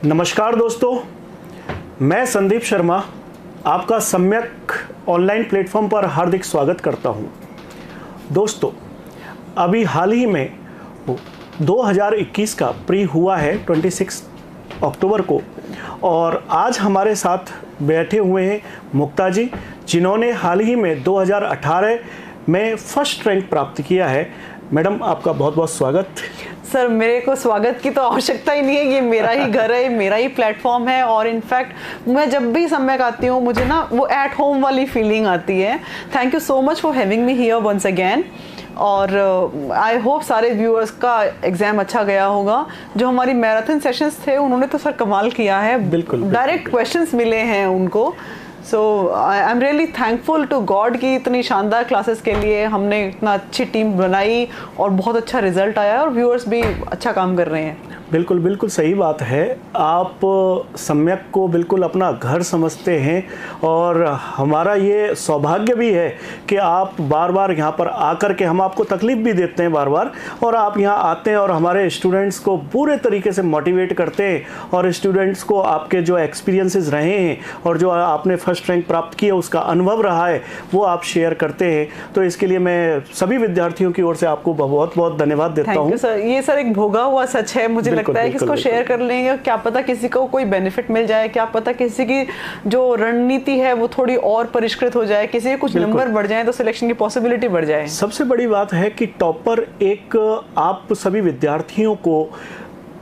नमस्कार दोस्तों, मैं संदीप शर्मा आपका सम्यक ऑनलाइन प्लेटफॉर्म पर हार्दिक स्वागत करता हूं। दोस्तों, अभी हाल ही में 2021 का प्री हुआ है 26 अक्टूबर को, और आज हमारे साथ बैठे हुए हैं मुक्ता जी, जिन्होंने हाल ही में 2018 में फर्स्ट रैंक प्राप्त किया है। मैडम, आपका बहुत बहुत स्वागत। सर, मेरे को स्वागत की तो आवश्यकता ही नहीं है, ये मेरा ही घर है, मेरा ही प्लेटफॉर्म है। और इनफैक्ट मैं जब भी सम्यक आती हूँ मुझे ना वो एट होम वाली फीलिंग आती है। Thank you so much for having me here once again. और आई होप सारे व्यूअर्स का एग्जाम अच्छा गया होगा। जो हमारी मैराथन सेशंस थे उन्होंने तो सर कमाल किया है, बिल्कुल डायरेक्ट क्वेश्चंस मिले हैं उनको। So I am really thankful to God की इतनी शानदार क्लासेस के लिए हमने इतना अच्छी टीम बनाई और बहुत अच्छा रिजल्ट आया और व्यूअर्स भी अच्छा काम कर रहे हैं। बिल्कुल बिल्कुल सही बात है। आप सम्यक को बिल्कुल अपना घर समझते हैं और हमारा ये सौभाग्य भी है कि आप बार बार यहाँ पर आकर के, हम आपको तकलीफ़ भी देते हैं बार बार, और आप यहाँ आते हैं और हमारे स्टूडेंट्स को पूरे तरीके से मोटिवेट करते हैं और स्टूडेंट्स को आपके जो एक्सपीरियंसेस रहे हैं और जो आपने फर्स्ट रैंक प्राप्त किया उसका अनुभव रहा है वो आप शेयर करते हैं। तो इसके लिए मैं सभी विद्यार्थियों की ओर से आपको बहुत बहुत धन्यवाद देता हूँ। सर, ये सर एक भोगा हुआ सच है, मुझे लगता है कि इसको शेयर कर लेंगे, क्या पता किसी को कोई बेनिफिट मिल जाए, क्या पता किसी की जो रणनीति है वो थोड़ी और परिष्कृत हो जाए, किसी के कुछ नंबर बढ़ जाए तो सिलेक्शन की पॉसिबिलिटी बढ़ जाए। सबसे बड़ी बात है कि टॉपर एक आप सभी विद्यार्थियों को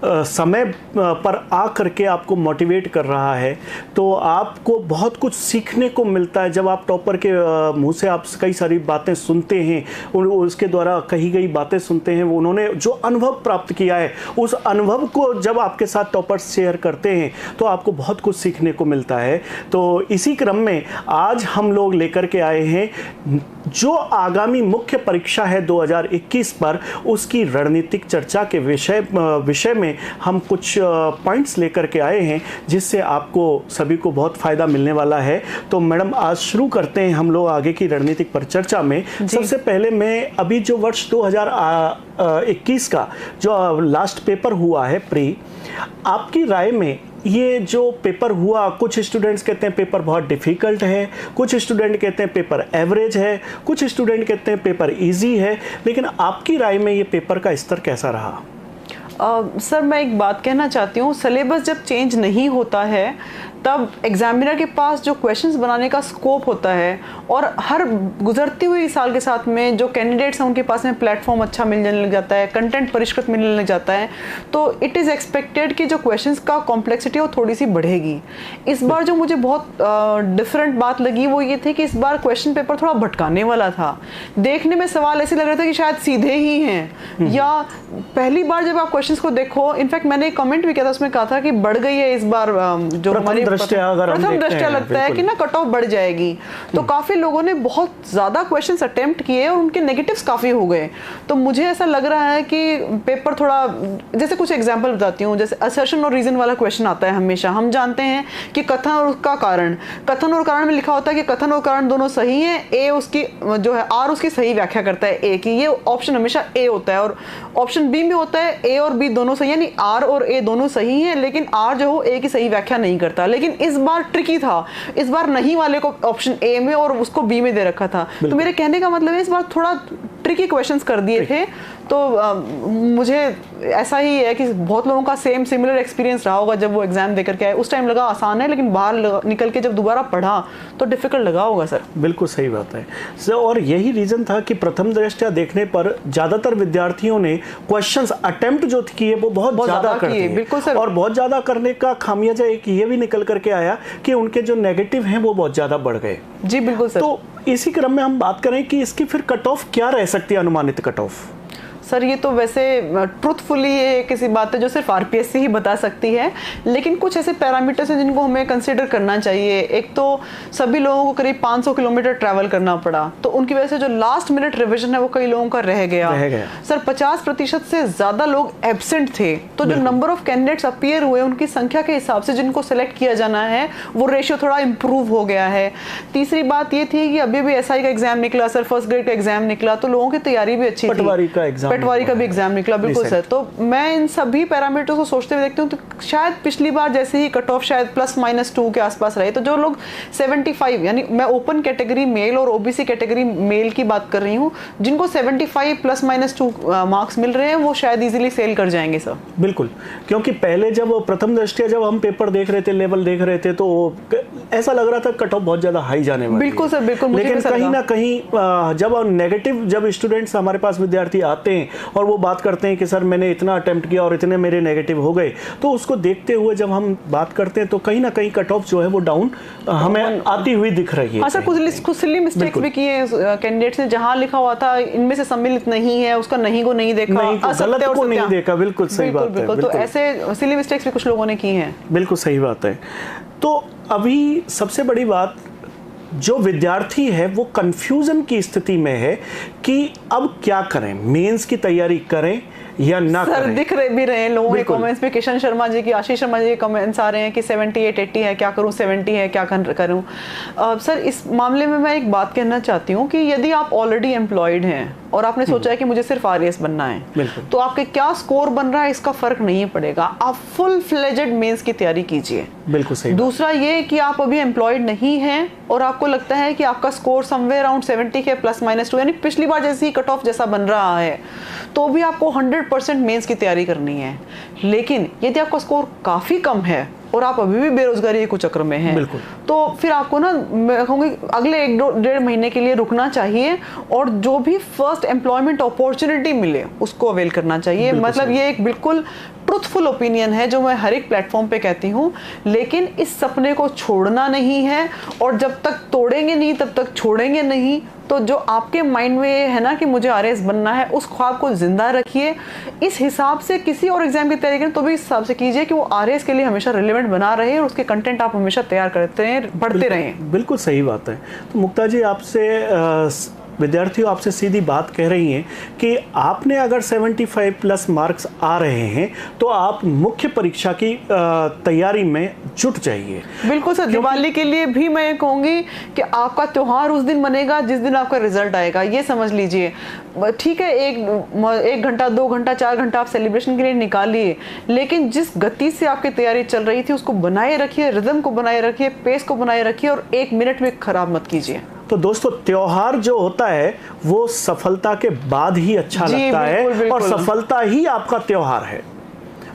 समय पर आ करके आपको मोटिवेट कर रहा है, तो आपको बहुत कुछ सीखने को मिलता है। जब आप टॉपर के मुंह से आप कई सारी बातें सुनते हैं, उसके द्वारा कही गई बातें सुनते हैं, वो उन्होंने जो अनुभव प्राप्त किया है उस अनुभव को जब आपके साथ टॉपर शेयर करते हैं तो आपको बहुत कुछ सीखने को मिलता है। तो इसी क्रम में आज हम लोग लेकर के आए हैं जो आगामी मुख्य परीक्षा है 2021 पर, उसकी रणनीतिक चर्चा के विषय में हम कुछ पॉइंट्स लेकर के आए हैं जिससे आपको सभी को बहुत फ़ायदा मिलने वाला है। तो मैडम, आज शुरू करते हैं हम लोग आगे की रणनीतिक पर चर्चा में। सबसे पहले मैं अभी जो वर्ष 2021 का जो लास्ट पेपर हुआ है प्री, आपकी राय में ये जो पेपर हुआ, कुछ स्टूडेंट्स कहते हैं पेपर बहुत डिफ़िकल्ट है, कुछ स्टूडेंट कहते हैं पेपर एवरेज है, कुछ स्टूडेंट कहते हैं पेपर इजी है, लेकिन आपकी राय में ये पेपर का स्तर कैसा रहा? सर, मैं एक बात कहना चाहती हूँ, सिलेबस जब चेंज नहीं होता है तब एग्जामिनर के पास जो क्वेश्चंस बनाने का स्कोप होता है और हर गुजरती हुई साल के साथ में जो कैंडिडेट्स हैं उनके पास में प्लेटफॉर्म अच्छा मिलने लग जाता है, कंटेंट परिष्कृत मिलने लग जाता है, तो इट इज़ एक्सपेक्टेड कि जो क्वेश्चंस का कॉम्प्लेक्सिटी वो थोड़ी सी बढ़ेगी। इस बार जो मुझे बहुत डिफरेंट बात लगी वो ये थी कि इस बार क्वेश्चन पेपर थोड़ा भटकाने वाला था। देखने में सवाल ऐसे लग रहा था कि शायद सीधे ही हैं, या पहली बार जब आप क्वेश्चंस को देखो, इनफैक्ट मैंने एक कमेंट भी किया था, उसमें कहा था कि बढ़ गई है इस बार जो हमारी प्रथम दृष्टया लगता है कि ना कट ऑफ बढ़ जाएगी। तो काफी लोगों ने बहुत ज्यादा क्वेश्चंस अटेम्प्ट किए और उनके नेगेटिव्स काफी हो गए। तो मुझे ऐसा लग रहा है कि पेपर थोड़ा, जैसे कुछ एग्जांपल बताती हूँ, जैसे असर्शन और रीजन वाला क्वेश्चन आता है हमेशा। हम जानते हैं कि कथन और उसका कारण, कथन और कारण में लिखा होता है कि कथन और कारण दोनों सही है, ए उसकी जो है आर उसकी सही व्याख्या करता है ए की, ये ऑप्शन हमेशा ए होता है। और ऑप्शन बी में होता है ए और बी दोनों सही, यानी आर और ए दोनों सही हैं, लेकिन आर जो हो ए की सही व्याख्या नहीं करता। लेकिन इस बार ट्रिकी था, इस बार नहीं वाले को ऑप्शन ए में और उसको बी में दे रखा था। तो मेरे कहने का मतलब है इस बार थोड़ा ट्रिकी क्वेश्चंस कर दिए थे। तो मुझे ऐसा ही है कि बहुत लोगों का सिमिलर एक्सपीरियंस रहा होगा जब वो एग्जाम देकर के आए। उस टाइम लगा आसान है, लेकिन बाहर निकल के जब दोबारा पढ़ा तो डिफिकल्ट लगा होगा। सर, बिल्कुल सही बात है सर, और यही रीजन था कि प्रथम दृष्टया देखने पर ज्यादातर विद्यार्थियों ने क्वेश्चंस अटेम्प्ट जो किए वो बहुत ज्यादा कर दिए। बिल्कुल सर, और बहुत ज्यादा करने का खामियाजा एक ये भी निकल करके आया कि उनके जो नेगेटिव हैं वो बहुत ज्यादा बढ़ गए। जी बिल्कुल सर। तो इसी क्रम में हम बात करें कि इसकी फिर कट ऑफ क्या रह सकती है, अनुमानित कट ऑफ? सर, ये तो वैसे ट्रूथफुली ये किसी बात है जो सिर्फ आरपीएससी ही बता सकती है, लेकिन कुछ ऐसे पैरामीटर्स हैं जिनको हमें कंसीडर करना चाहिए। एक तो सभी लोगों को करीब 500 किलोमीटर ट्रैवल करना पड़ा, तो उनकी वजह से जो लास्ट मिनट रिविजन है वो कई लोगों का रह गया। सर, 50% से ज्यादा लोग एब्सेंट थे, तो जो नंबर ऑफ कैंडिडेट्स अपीयर हुए उनकी संख्या के हिसाब से जिनको सेलेक्ट किया जाना है वो रेशियो थोड़ा इंप्रूव हो गया है। तीसरी बात ये थी कि अभी भी एसआई का एग्जाम निकला, सर फर्स्ट ग्रेड का एग्जाम निकला, तो लोगों की तैयारी भी अच्छी थी। पटवारी का एग्जाम पटवारी का भी एग्जाम निकला, बिल्कुल सर। तो मैं इन सभी पैरामीटर्स को सोचते हुए देखती हूँ, तो शायद पिछली बार जैसे ही कट ऑफ शायद +-2 के आसपास रहे, तो जो लोग 75, यानी मैं ओपन कैटेगरी मेल और ओबीसी कैटेगरी मेल की बात कर रही हूँ, जिनको 75 +-2 मार्क्स मिल रहे हैं, वो शायद इजीली सेल कर जाएंगे सर। बिल्कुल, क्योंकि पहले जब प्रथम दृष्टया जब हम पेपर देख रहे थे, लेवल देख रहे थे, तो ऐसा लग रहा था कट ऑफ बहुत ज्यादा हाई जाने वाली। बिल्कुल सर, बिल्कुल। लेकिन कहीं ना कहीं जब स्टूडेंट्स हमारे पास विद्यार्थी आते हैं और वो बात करते हैं कि सर मैंने इतना अटेम्प्ट किया और इतने मेरे नेगेटिव हो गए, तो उसको देखते हुए जब हम बात करते हैं तो कहीं ना कहीं कट ऑफ जो है वो डाउन हमें आती हुई दिख रही है। हाँ सर, कुछ सिली मिस्टेक्स भी किए कैंडिडेट्स ने, जहां लिखा हुआ था इनमें से सम्मिलित नहीं है, उसका नहीं को नहीं देखा, गलत को नहीं देखा। बिल्कुल सही बात है। तो ऐसे सिली मिस्टेक्स भी कुछ लोगों ने की हैं। बिल्कुल सही बात है। तो अभी सबसे बड़ी बात, जो विद्यार्थी है वो कंफ्यूजन की स्थिति में है कि अब क्या करें, मेंस की तैयारी करें या ना सर करें। दिख रहे भी रहे लोगों के कमेंट्स पे, किशन शर्मा जी की, आशीष शर्मा जी के कमेंट्स आ रहे हैं कि 78-80 है, क्या करूं, 70 है, क्या करूं। सर इस मामले में मैं एक बात कहना चाहती हूं कि यदि आप ऑलरेडी एम्प्लॉयड हैं और आपने सोचा है कि मुझे सिर्फ आरएएस बनना है, तो आपके क्या स्कोर बन रहा है इसका फर्क नहीं पड़ेगा, आप फुल फ्लेजेड मेंस की तैयारी कीजिए। बिल्कुल सही। दूसरा ये कि आप अभी एम्प्लॉयड नहीं हैं और आपको लगता है कि आपका स्कोर समवेयर अराउंड 70 के +-2, यानी पिछली बार जैसे ही कट ऑफ जैसा बन रहा है, तो भी आपको 100% मेंस की तैयारी करनी है। लेकिन यदि आपका स्कोर काफी कम है और आप अभी भी बेरोजगारी के चक्र में हैं, तो फिर आपको ना, मैं कहूँगी अगले 1-1.5 महीने के लिए रुकना चाहिए और जो भी फर्स्ट एम्प्लॉयमेंट अपॉर्चुनिटी मिले उसको अवेल करना चाहिए। मतलब ये एक बिल्कुल ट्रुथफुल ओपिनियन है जो मैं हर एक प्लेटफॉर्म पे कहती हूँ। लेकिन इस सपने को छोड़ना नहीं है, और जब तक तोड़ेंगे नहीं तब तक छोड़ेंगे नहीं। तो जो आपके माइंड में है ना कि मुझे आरएएस बनना है, उस ख्वाब को जिंदा रखिए। इस हिसाब से किसी और एग्जाम की तैयारी करें तो भी इस हिसाब से कीजिए कि वो आरएएस के लिए हमेशा रिलेवेंट बना रहे और उसके कंटेंट आप हमेशा तैयार करते रहें, बढ़ते रहें। बिल्कुल सही बात है। तो मुक्ता जी, आपसे विद्यार्थियों आपसे सीधी बात कह रही हैं कि आपने अगर 75+ मार्क्स आ रहे हैं तो आप मुख्य परीक्षा की तैयारी में जुट जाइए। बिल्कुल सर, दिवाली के लिए भी मैं कहूँगी कि आपका त्योहार उस दिन मनेगा जिस दिन आपका रिजल्ट आएगा, ये समझ लीजिए। ठीक है, 1 घंटा 2 घंटा 4 घंटा आप सेलिब्रेशन के लिए निकालिए, लेकिन जिस गति से आपकी तैयारी चल रही थी उसको बनाए रखिए, रिदम को बनाए रखिए, पेस को बनाए रखिए और 1 मिनट में खराब मत कीजिए। तो दोस्तों, त्योहार जो होता है वो सफलता के बाद ही अच्छा लगता है, और सफलता ही आपका त्योहार है।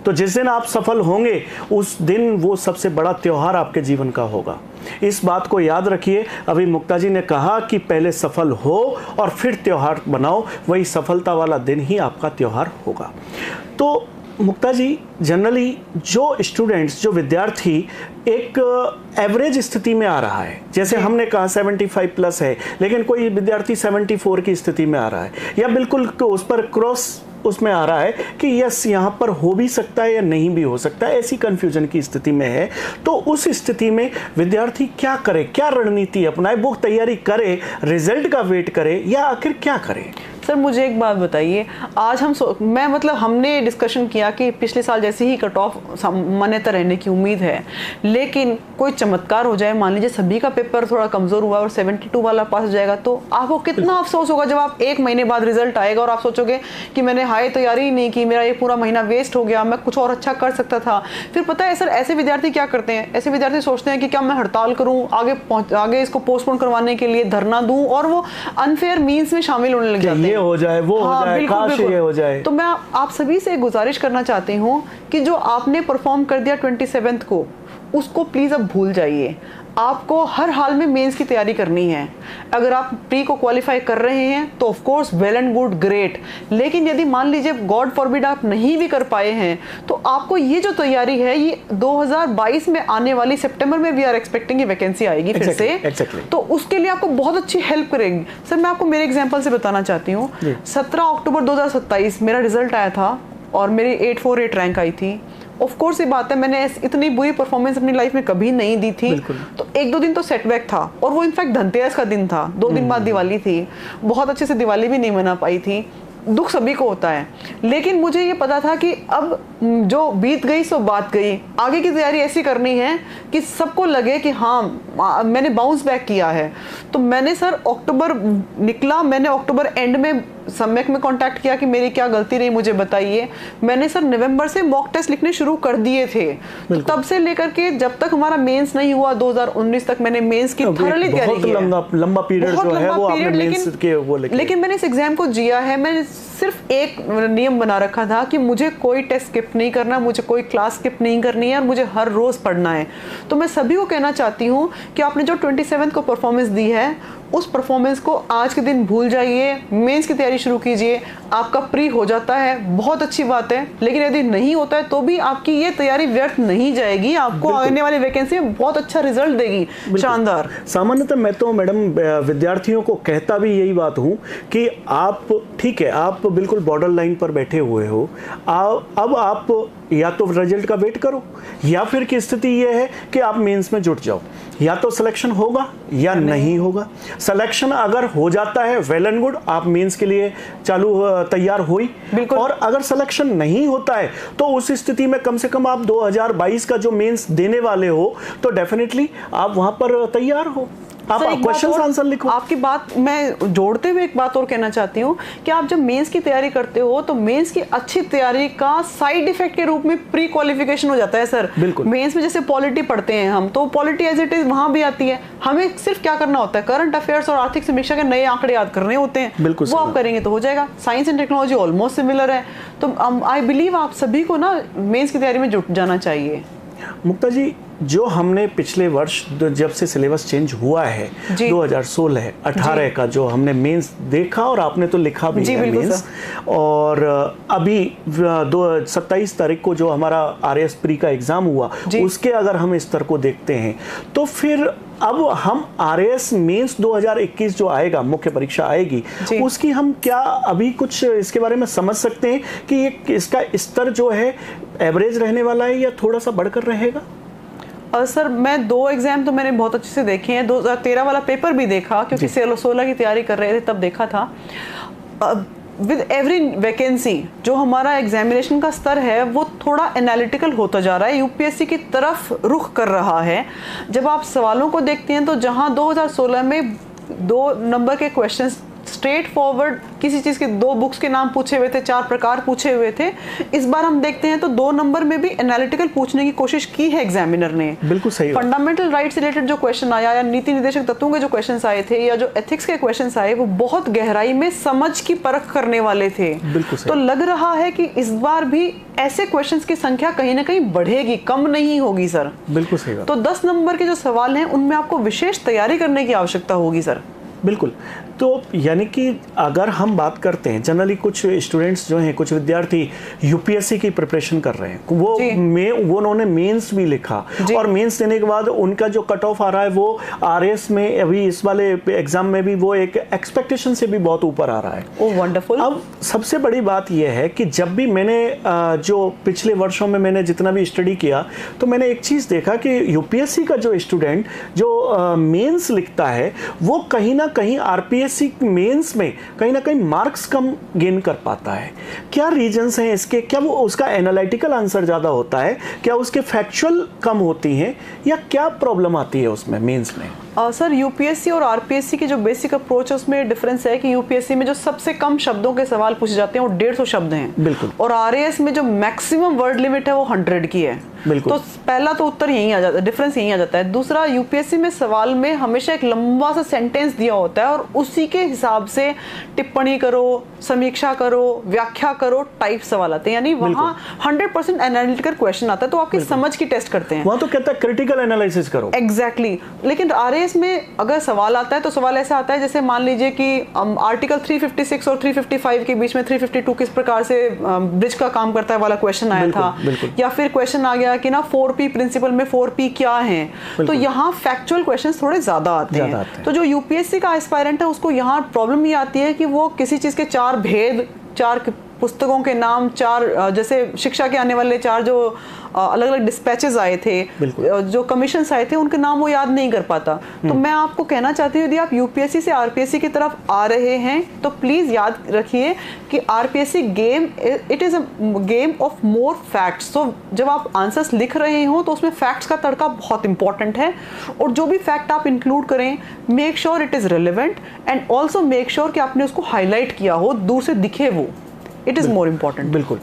तो जिस दिन आप सफल होंगे उस दिन वो सबसे बड़ा त्योहार आपके जीवन का होगा। इस बात को याद रखिए। अभी मुक्ता जी ने कहा कि पहले सफल हो और फिर त्योहार बनाओ, वही सफलता वाला दिन ही आपका त्योहार होगा। तो मुक्ता जी, जनरली जो स्टूडेंट्स, जो विद्यार्थी एक एवरेज स्थिति में आ रहा है, जैसे हमने कहा 75+ है, लेकिन कोई विद्यार्थी 74 की स्थिति में आ रहा है, या बिल्कुल उस पर क्रॉस उसमें आ रहा है कि यस यहाँ पर हो भी सकता है या नहीं भी हो सकता है, ऐसी कंफ्यूजन की स्थिति में है, तो उस स्थिति में विद्यार्थी क्या करे, क्या रणनीति अपनाए? वो तैयारी करे, रिजल्ट का वेट करे, या आखिर क्या करे? सर मुझे एक बात बताइए, आज हमने डिस्कशन किया कि पिछले साल जैसे ही कट ऑफ मान्यता रहने की उम्मीद है, लेकिन कोई चमत्कार हो जाए, मान लीजिए सभी का पेपर थोड़ा कमजोर हुआ और 72 वाला पास हो जाएगा, तो आपको कितना अफसोस होगा जब आप 1 महीने बाद रिजल्ट आएगा और आप सोचोगे कि मैंने हाई तैयारी ही नहीं की, मेरा ये पूरा महीना वेस्ट हो गया, मैं कुछ और अच्छा कर सकता था। फिर पता है सर, ऐसे विद्यार्थी क्या करते हैं, ऐसे विद्यार्थी सोचते हैं कि क्या मैं हड़ताल करूं, आगे इसको पोस्टपोन करवाने के लिए धरना दूं, और वो अनफेयर मीन्स में शामिल होने लग जाते हैं। ये हो जाए, वो हो जाए, काश ये हो जाए। तो मैं आप सभी से गुजारिश करना चाहती हूँ कि जो आपने परफॉर्म कर दिया 27 को, उसको प्लीज अब भूल जाइए। आपको हर हाल में मेंस की तैयारी करनी है। अगर आप प्री को क्वालिफाई कर रहे हैं तो of course well and good, great. लेकिन यदि मान लीजिए गॉड फॉरबिड आप नहीं भी कर पाए हैं, तो आपको ये जो तैयारी है, ये 2022 में आने वाली सितंबर में वी आर एक्सपेक्टिंग वैकेंसी आएगी फिर से। तो उसके लिए आपको बहुत अच्छी हेल्प करेगी। सर मैं आपको मेरे एग्जाम्पल से बताना चाहती हूँ। 17 अक्टूबर 2027 मेरा रिजल्ट आया था और मेरी 848 रैंक आई थी। ऑफ कोर्स ये बात है, मैंने इतनी बुरी परफॉर्मेंस अपनी लाइफ में कभी नहीं दी थी। तो 1-2 दिन तो सेटबैक था, और वो इनफैक्ट धनतेरस का दिन था, 2 दिन बाद दिवाली थी, बहुत अच्छे से दिवाली भी नहीं मना पाई थी। दुख सभी को होता है, लेकिन मुझे ये पता था कि अब जो बीत गई सो बात गई। आगे की तैयारी ऐसी करनी है कि सबको लगे कि हाँ मैंने बाउंस बैक किया है। तो मैंने सर अक्टूबर निकला, मैंने अक्टूबर एंड में सम्यक में कांटेक्ट किया कि मेरी क्या गलती रही, मुझे बताइए। मैंने सर नवंबर से मॉक टेस्ट लिखने शुरू कर दिए थे, तो तब से लेकर के जब तक हमारा मेंस नहीं हुआ 2019 तक मैंने मेंस की थॉरली तैयारी की है। लंबा पीरियड जो है वो आपने मेंस के वो लेकिन मैंने इस एग्जाम को जिया है। मैंने सिर्फ एक नियम बना रखा था कि मुझे कोई टेस्ट स्किप नहीं करना, मुझे कोई क्लास स्किप नहीं करनी है और मुझे हर रोज पढ़ना है। तो मैं सभी को कहना चाहती हूँ कि आपने जो 27 को परफॉर्मेंस दी है, उस परफॉर्मेंस को आज के दिन भूल जाइए, मेंस की तैयारी शुरू कीजिए। आपका प्री हो जाता है, बहुत अच्छी बात है, लेकिन यदि नहीं होता है तो भी आपकी ये तैयारी व्यर्थ नहीं जाएगी, आपको आने वाली वैकेंसी में बहुत अच्छा रिजल्ट देगी, शानदार। सामान्यतः मैं तो मैडम विद्यार्थियों को कहता भी यही बात हूँ कि आप ठीक है, आप बिल्कुल बॉर्डर लाइन पर बैठे हुए हो, अब आप या तो रिजल्ट का वेट करो या फिर की स्थिति ये है कि आप मेंस में जुट जाओ। या तो सिलेक्शन होगा या नहीं होगा। सिलेक्शन अगर हो जाता है वेल एंड गुड, आप मेंस के लिए तैयार हो ही। और अगर सिलेक्शन नहीं होता है तो उस स्थिति में कम से कम आप 2022 का जो मेंस देने वाले हो तो डेफिनेटली आप वहां पर तैयार हो। आप क्वेश्चन आंसर लिखो। आपकी बात मैं जोड़ते हुए एक बात और कहना चाहती हूँ कि आप जब मेंस की तैयारी करते हो तो मेंस की अच्छी तैयारी का साइड इफेक्ट के रूप में प्री क्वालिफिकेशन हो जाता है सर। बिल्कुल। मेंस में जैसे पॉलिटी पढ़ते हैं हम, तो पॉलिटी एज इट इज वहां भी आती है, हमें सिर्फ क्या करना होता है, करंट अफेयर्स और आर्थिक समीक्षा के नए आंकड़े याद करने होते हैं। बिल्कुल, वो आप करेंगे तो हो जाएगा। Science and technology almost similar है। तो आई बिलीव आप सभी को ना मेंस की तैयारी में जुट जाना चाहिए। मुक्ता जी, जो हमने पिछले वर्ष जब से सिलेबस चेंज हुआ है 2016-18 का जो हमने मेंस देखा और आपने तो लिखा भी है मेंस, और अभी 27 तारीख को जो हमारा आरएएस प्री का एग्जाम हुआ उसके अगर हम स्तर को देखते हैं तो फिर अब हम आरएएस मेंस 2021 जो आएगा, मुख्य परीक्षा आएगी, उसकी हम क्या अभी कुछ इसके बारे में समझ सकते हैं कि ये इसका स्तर जो है एवरेज रहने वाला है या थोड़ा सा बढ़कर रहेगा? सर मैं 2 एग्जाम तो मैंने बहुत अच्छे से देखे हैं। 2013 वाला पेपर भी देखा क्योंकि 16 की तैयारी कर रहे थे तब देखा था। विद एवरी वैकेंसी जो हमारा एग्जामिनेशन का स्तर है वो थोड़ा एनालिटिकल होता जा रहा है, यूपीएससी की तरफ रुख कर रहा है। जब आप सवालों को देखते हैं तो जहां 2016 में 2 नंबर के क्वेश्चंस स्ट्रेट फॉरवर्ड किसी चीज के 2 बुक्स के नाम पूछे हुए थे, 4 प्रकार पूछे हुए थे, इस बार हम देखते हैं तो 2 नंबर में भी एनालिटिकल पूछने की कोशिश की है एग्जामिनर ने। बिल्कुल सही। फंडामेंटल राइट से रिलेटेड जो क्वेश्चन आया या नीति निर्देशक तत्वों के जो क्वेश्चंस आए थे या जो एथिक्स के क्वेश्चंस आए वो बहुत गहराई में समझ की परख करने वाले थे। बिल्कुल सही। तो लग रहा है कि इस बार भी ऐसे क्वेश्चंस की संख्या कहीं ना कहीं बढ़ेगी, कम नहीं होगी सर। बिल्कुल सही। तो 10 नंबर के जो सवाल हैं उनमें आपको विशेष तैयारी करने की आवश्यकता होगी सर। बिल्कुल। तो यानी कि अगर हम बात करते हैं जनरली कुछ स्टूडेंट्स जो हैं, कुछ विद्यार्थी यूपीएससी की प्रिपरेशन कर रहे हैं, वो उन्होंने मेंस भी लिखा और मेंस देने के बाद उनका जो कट ऑफ आ रहा है वो आरएएस में अभी इस वाले एग्जाम में भी वो एक एक्सपेक्टेशन से भी बहुत ऊपर आ रहा है। ओह वंडरफुल। अब सबसे बड़ी बात यह है कि जब भी मैंने जो पिछले वर्षों में मैंने जितना भी स्टडी किया तो मैंने एक चीज देखा कि यूपीएससी का जो स्टूडेंट जो मेंस लिखता है वो कहीं ना कहीं आरपीएससी मेंस में कहीं ना कहीं मार्क्स कम गेन कर पाता है। क्या रीजंस हैं इसके? क्या वो उसका एनालिटिकल आंसर ज्यादा होता है, क्या उसके फैक्चुअल कम होती हैं, या क्या प्रॉब्लम आती है उसमें मेंस में? सर यूपीएससी और आरपीएससी की जो बेसिक अप्रोच है उसमें डिफरेंस है कि यूपीएससी में जो सबसे कम शब्दों के सवाल पूछे जाते हैं वो 150 शब्द हैं। बिल्कुल। और आरएएस में जो मैक्सिमम वर्ड लिमिट है वो 100 की है। बिल्कुल। तो पहला तो उत्तर यही आ जाता है, डिफरेंस यही आ जाता है। दूसरा, यूपीएससी में सवाल में हमेशा एक लंबा सा सेंटेंस दिया होता है और उसी के हिसाब से टिप्पणी करो, समीक्षा करो, व्याख्या करो टाइप सवाल आते हैं, यानी वहाँ 100% एनालिटिकल क्वेश्चन आता है। तो आपकी समझ की टेस्ट करते हैं। वहाँ तो कहता है क्रिटिकल एनालिसिस करो। एग्जैक्टली। लेकिन आरएएस में अगर सवाल आता है तो सवाल ऐसा आता है जैसे मान लीजिए कि आर्टिकल 356 और 355 के बीच में 352 किस प्रकार से ब्रिज का काम करता है वाला क्वेश्चन आया था। या फिर क्वेश्चन आ गया कि ना 4P प्रिंसिपल में 4P क्या है। तो यहाँ फैक्चुअल क्वेश्चंस थोड़े ज्यादा आते हैं। तो जो यूपीएससी का एस्पायरेंट है उसको यहाँ प्रॉब्लम ये आती है कि वो किसी चीज के 4 भेद, 4 पुस्तकों के नाम, 4 जैसे शिक्षा के आने वाले 4 जो अलग अलग डिस्पैचेस आए थे, जो कमीशंस आए थे, उनके नाम वो याद नहीं कर पाता। तो मैं आपको कहना चाहती हूँ, यदि आप यूपीएससी से आरपीएससी की तरफ आ रहे हैं तो प्लीज याद रखिए कि RPSC game, it is a game of more facts. तो जब आप आंसर्स लिख रहे हो तो उसमें फैक्ट्स का तड़का बहुत इंपॉर्टेंट है, और जो भी फैक्ट आप इंक्लूड करें, make sure it is relevant and also make sure कि आपने उसको हाईलाइट किया हो, दूर से दिखे वो। It is more important. बिल्कुल।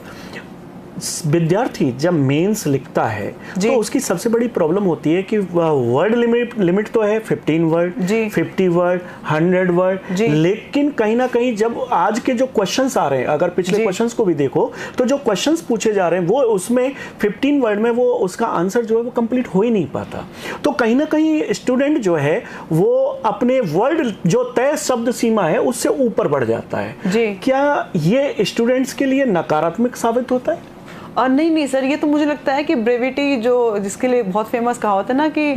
विद्यार्थी जब मेंस लिखता है तो उसकी सबसे बड़ी प्रॉब्लम होती है कि वर्ड लिमिट तो है 15 वर्ड, 50 वर्ड, 100 वर्ड, लेकिन कहीं ना कहीं जब आज के जो क्वेश्चंस आ रहे हैं, अगर पिछले क्वेश्चंस को भी देखो तो जो क्वेश्चंस पूछे जा रहे हैं वो उसमें 15 वर्ड में वो उसका आंसर जो है वो कंप्लीट हो ही नहीं पाता। तो कहीं ना कहीं स्टूडेंट जो है वो अपने वर्ड जो तय शब्द सीमा है उससे ऊपर बढ़ जाता है। क्या ये स्टूडेंट्स के लिए नकारात्मक साबित होता है? नहीं सर, ये तो मुझे लगता है कि ब्रेविटी, जो जिसके लिए बहुत फेमस कहावत है ना कि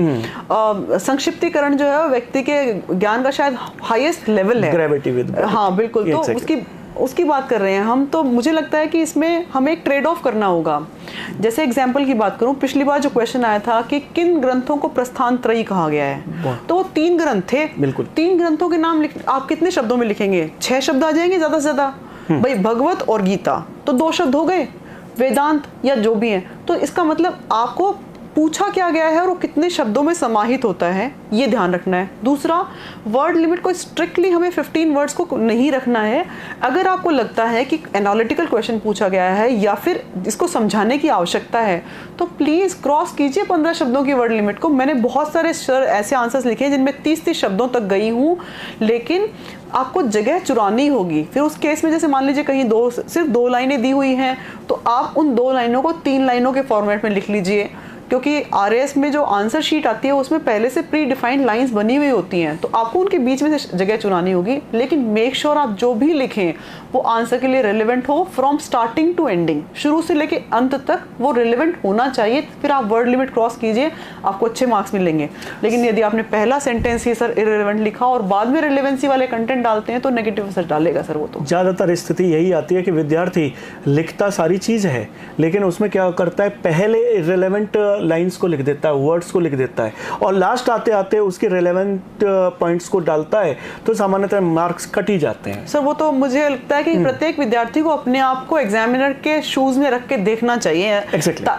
संक्षिप्तीकरण जो है व्यक्ति के ज्ञान का शायद हाईएस्ट लेवल है। ग्रेविटी विद, हाँ बिल्कुल। तो उसकी बात कर रहे हैं हम। तो मुझे लगता है कि इसमें हमें एक ट्रेड ऑफ करना होगा। जैसे एग्जाम्पल की बात करूं, पिछली बार जो क्वेश्चन आया था कि किन ग्रंथों को प्रस्थान त्रयी कहा गया है, तो वो 3 ग्रंथ थे। बिल्कुल। 3 ग्रंथों के नाम आप कितने शब्दों में लिखेंगे? 6 शब्द आ जाएंगे ज्यादा से ज्यादा। भाई भगवत और गीता तो 2 शब्द हो गए, वेदांत या जो भी है। तो इसका मतलब आपको पूछा क्या गया है और वो कितने शब्दों में समाहित होता है, ये ध्यान रखना है। दूसरा, वर्ड लिमिट को स्ट्रिक्टली हमें 15 वर्ड्स को नहीं रखना है। अगर आपको लगता है कि एनालिटिकल क्वेश्चन पूछा गया है या फिर इसको समझाने की आवश्यकता है, तो प्लीज क्रॉस कीजिए 15 शब्दों की वर्ड लिमिट को। मैंने बहुत सारे ऐसे आंसर्स लिखे हैं जिनमें 30 शब्दों तक गई हूँ, लेकिन आपको जगह चुरानी होगी। फिर उस केस में जैसे मान लीजिए कहीं सिर्फ 2 लाइनें दी हुई हैं, तो आप उन 2 लाइनों को 3 लाइनों के फॉर्मेट में लिख लीजिए, क्योंकि आरएएस में जो आंसर शीट आती है उसमें पहले से प्री डिफाइंड लाइंस बनी हुई होती हैं, तो आपको उनके बीच में से जगह चुरानी होगी। लेकिन मेक श्योर आप जो भी लिखें वो आंसर के लिए रिलेवेंट हो, फ्रॉम स्टार्टिंग टू एंडिंग, शुरू से लेके अंत तक वो रिलेवेंट होना चाहिए। फिर आप वर्ड लिमिट क्रॉस कीजिए, आपको अच्छे मार्क्स मिलेंगे। लेकिन यदि आपने पहला सेंटेंस ही सर इररिलेवेंट लिखा और बाद में रिलेवेंसी वाले कंटेंट डालते हैं तो नेगेटिव असर डालेगा सर। वो तो ज़्यादातर स्थिति यही आती है कि विद्यार्थी लिखता सारी चीज़ है, लेकिन उसमें क्या करता है, पहले इररिलेवेंट लाइन्स को लिख देता है, वर्ड्स को लिख देता है, और लास्ट आते आते उसके रिलेवेंट पॉइंट्स को डालता है, तो सामान्यतः मार्क्स कट ही जाते हैं। सर वो तो मुझे लगता है कि प्रत्येक विद्यार्थी को अपने आप को एग्जामिनर के शूज में रख के देखना चाहिए।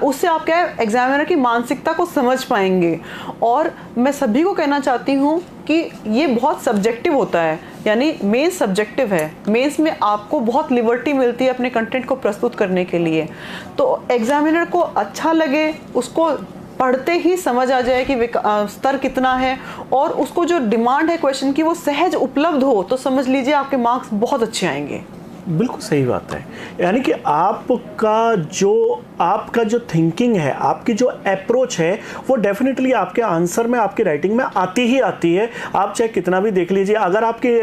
उससे आप क्या है, एग्जामिनर की मानसिकता को समझ पाएंगे। और मैं सभी को कहना चाहती हूँ कि ये बहुत सब्जेक्टिव होता है, यानी मेंस सब्जेक्टिव है। मेंस में आपको बहुत लिबर्टी मिलती है अपने कंटेंट को प्रस्तुत करने के लिए। तो एग्जामिनर को अच्छा लगे, उसको पढ़ते ही समझ आ जाए कि स्तर कितना है, और उसको जो डिमांड है क्वेश्चन की वो सहज उपलब्ध हो, तो समझ लीजिए आपके मार्क्स बहुत अच्छे आएंगे। बिल्कुल सही बात है। यानी कि आपका जो थिंकिंग है, आपकी जो अप्रोच है, वो डेफिनेटली आपके आंसर में, आपकी राइटिंग में आती ही आती है। आप चाहे कितना भी देख लीजिए, अगर आपकी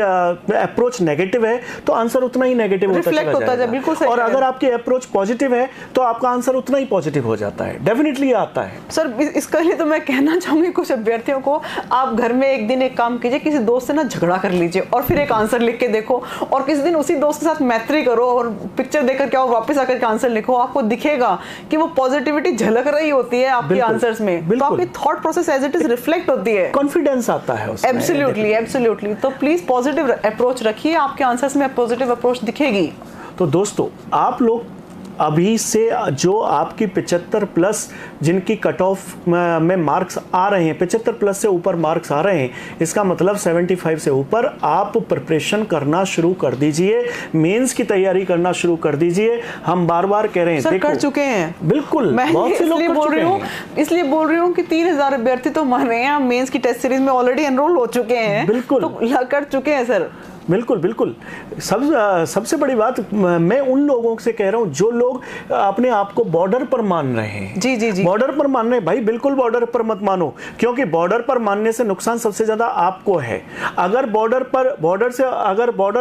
अप्रोच नेगेटिव है तो आंसर उतना ही नेगेटिव होता जाएगा। बिल्कुल सही। और अगर आपकी अप्रोच पॉजिटिव है तो आपका आंसर उतना ही पॉजिटिव हो जाता है, डेफिनेटली आता है। सर इसके लिए तो मैं कहना चाहूंगी कुछ अभ्यर्थियों को, आप घर में एक दिन एक काम कीजिए, किसी दोस्त से ना झगड़ा कर लीजिए और फिर एक आंसर लिख के देखो, और किसी दिन उसी दोस्त के साथ मैत्री करो और पिक्चर देखकर क्या हो, वापस आकर के आंसर लिखो। आपको दिखेगा कि वो पॉजिटिविटी झलक रही होती है आपके आंसर्स में, तो आपकी thought process as it is reflect होती है, कॉन्फिडेंस आता है उसमें। एब्सोल्युटली। तो प्लीज पॉजिटिव अप्रोच रखिए, आपके आंसर्स में पॉजिटिव अप्रोच दिखेगी। तो दोस्तों, आप लोग अभी से जो आपकी 75 प्लस जिनकी कट ऑफ में मार्क्स आ रहे हैं, 75 प्लस से ऊपर मार्क्स आ रहे हैं, इसका मतलब 75 से ऊपर आप प्रिपरेशन करना शुरू कर दीजिए, मेंस की तैयारी करना शुरू कर दीजिए। हम बार बार कह रहे हैं, सर कर चुके हैं। बिल्कुल, मैं इसलिए बोल रही हूँ कि 3000 अभ्यर्थी तो मान रहे हैं, मेंस की टेस्ट सीरीज में ऑलरेडी एनरोल हो चुके हैं। बिल्कुल, तो कर चुके हैं सर। बिल्कुल। सबसे बड़ी बात मैं उन लोगों से कह रहा हूं जो लोग अपने आप को बॉर्डर पर मान रहे हैं। जी। बॉर्डर पर मान रहे हैं, भाई बिल्कुल बॉर्डर पर मत मानो, क्योंकि बॉर्डर पर मानने से नुकसान सबसे ज्यादा आपको है। अगर बॉर्डर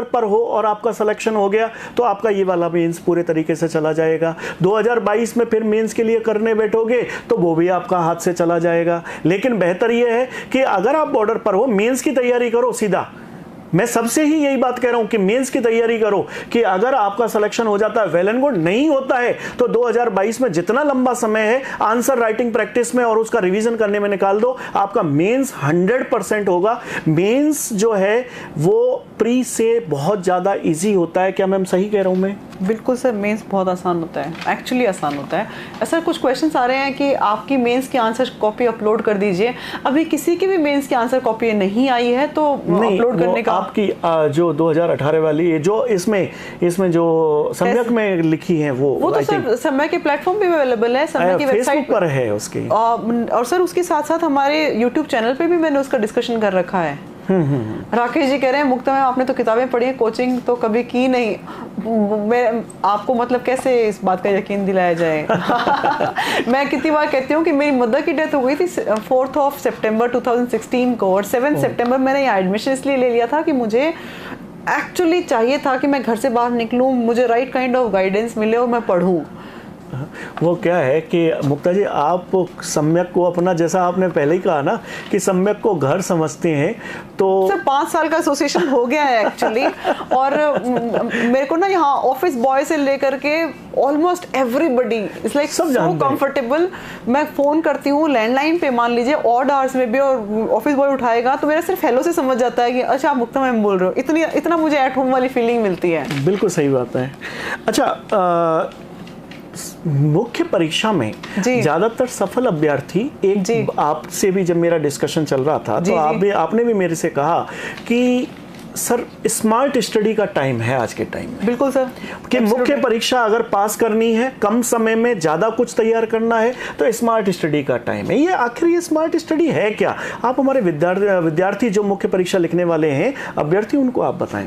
पर हो और आपका सिलेक्शन हो गया तो आपका ये वाला मेंस पूरे तरीके से चला जाएगा। 2022 में फिर मेंस के लिए करने बैठोगे तो वो भी आपका हाथ से चला जाएगा। लेकिन बेहतर ये है कि अगर आप बॉर्डर पर हो, मेंस की तैयारी करो सीधा, मैं सबसे ही यही बात कह रहा हूं कि मेंस की तैयारी करो, कि अगर आपका सिलेक्शन हो जाता है वेल एंड गुड, नहीं होता है तो 2022 में जितना लंबा समय है आंसर राइटिंग प्रैक्टिस में और उसका रिवीजन करने में निकाल दो, आपका मेंस 100% होगा। मेंस जो है वो प्री से बहुत ज़्यादा इजी होता है। क्या मैम सही कह रहा हूं मैं? बिल्कुल सर, मेंस बहुत आसान होता है, एक्चुअली आसान होता है सर। कुछ क्वेश्चंस आ रहे हैं कि आपकी मेंस की आंसर कॉपी अपलोड कर दीजिए। अभी किसी की भी मेंस की आंसर कॉपी नहीं आई है तो अपलोड करने का आपकी जो 2018 वाली जो इसमें जो सम्यक में लिखी है वो तो सर समय के प्लेटफॉर्म पे अवेलेबल है, समय की वेबसाइट पर है उसकी। और सर उसके साथ साथ हमारे यूट्यूब चैनल पे भी मैंने उसका डिस्कशन कर रखा है। राकेश जी कह रहे हैं मुक्ता मैम आपने तो किताबें पढ़ी हैं, कोचिंग तो कभी की नहीं। मैं आपको मतलब कैसे इस बात का यकीन दिलाया जाए? मैं कितनी बार कहती हूँ कि मेरी मदर की डेथ हो गई थी 4 सितंबर 2016 को, और 7 सितंबर मैंने यहाँ एडमिशन इसलिए ले लिया था कि मुझे एक्चुअली चाहिए था कि मैं घर से बाहर निकलूँ, मुझे राइट काइंड ऑफ गाइडेंस मिले और मैं पढ़ूँ। वो क्या है कि मुक्ता जी आप सम्यक को अपना, जैसा आपने पहले ही कहा ना कि सम्यक को घर समझते हैं, तो सर 5 साल का एसोसिएशन हो गया है एक्चुअली। और मेरे को ना यहाँ ऑफिस बॉय से लेकर के almost everybody is like so comfortable. मैं फोन करती हूँ लैंडलाइन पे, मान लीजिए ऑड आवर्स में भी, और ऑफिस बॉय उठाएगा तो मेरा सिर्फ हेलो से समझ जाता है कि अच्छा आप मुक्ता मैम बोल रहे हो। इतना मुझे एट होम वाली फीलिंग मिलती है। बिल्कुल सही बात है। अच्छा, मुख्य परीक्षा में ज्यादातर सफल अभ्यर्थी, आपसे भी जब मेरा डिस्कशन चल रहा था तो आपने भी मेरे से कहा कि सर स्मार्ट स्टडी का टाइम है आज के टाइम में। बिल्कुल सर, कि मुख्य परीक्षा अगर पास करनी है, कम समय में ज्यादा कुछ तैयार करना है तो स्मार्ट स्टडी का टाइम है। ये आखिर ये स्मार्ट स्टडी है क्या? आप हमारे विद्यार्थी जो मुख्य परीक्षा लिखने वाले हैं अभ्यर्थी, उनको आप बताएं।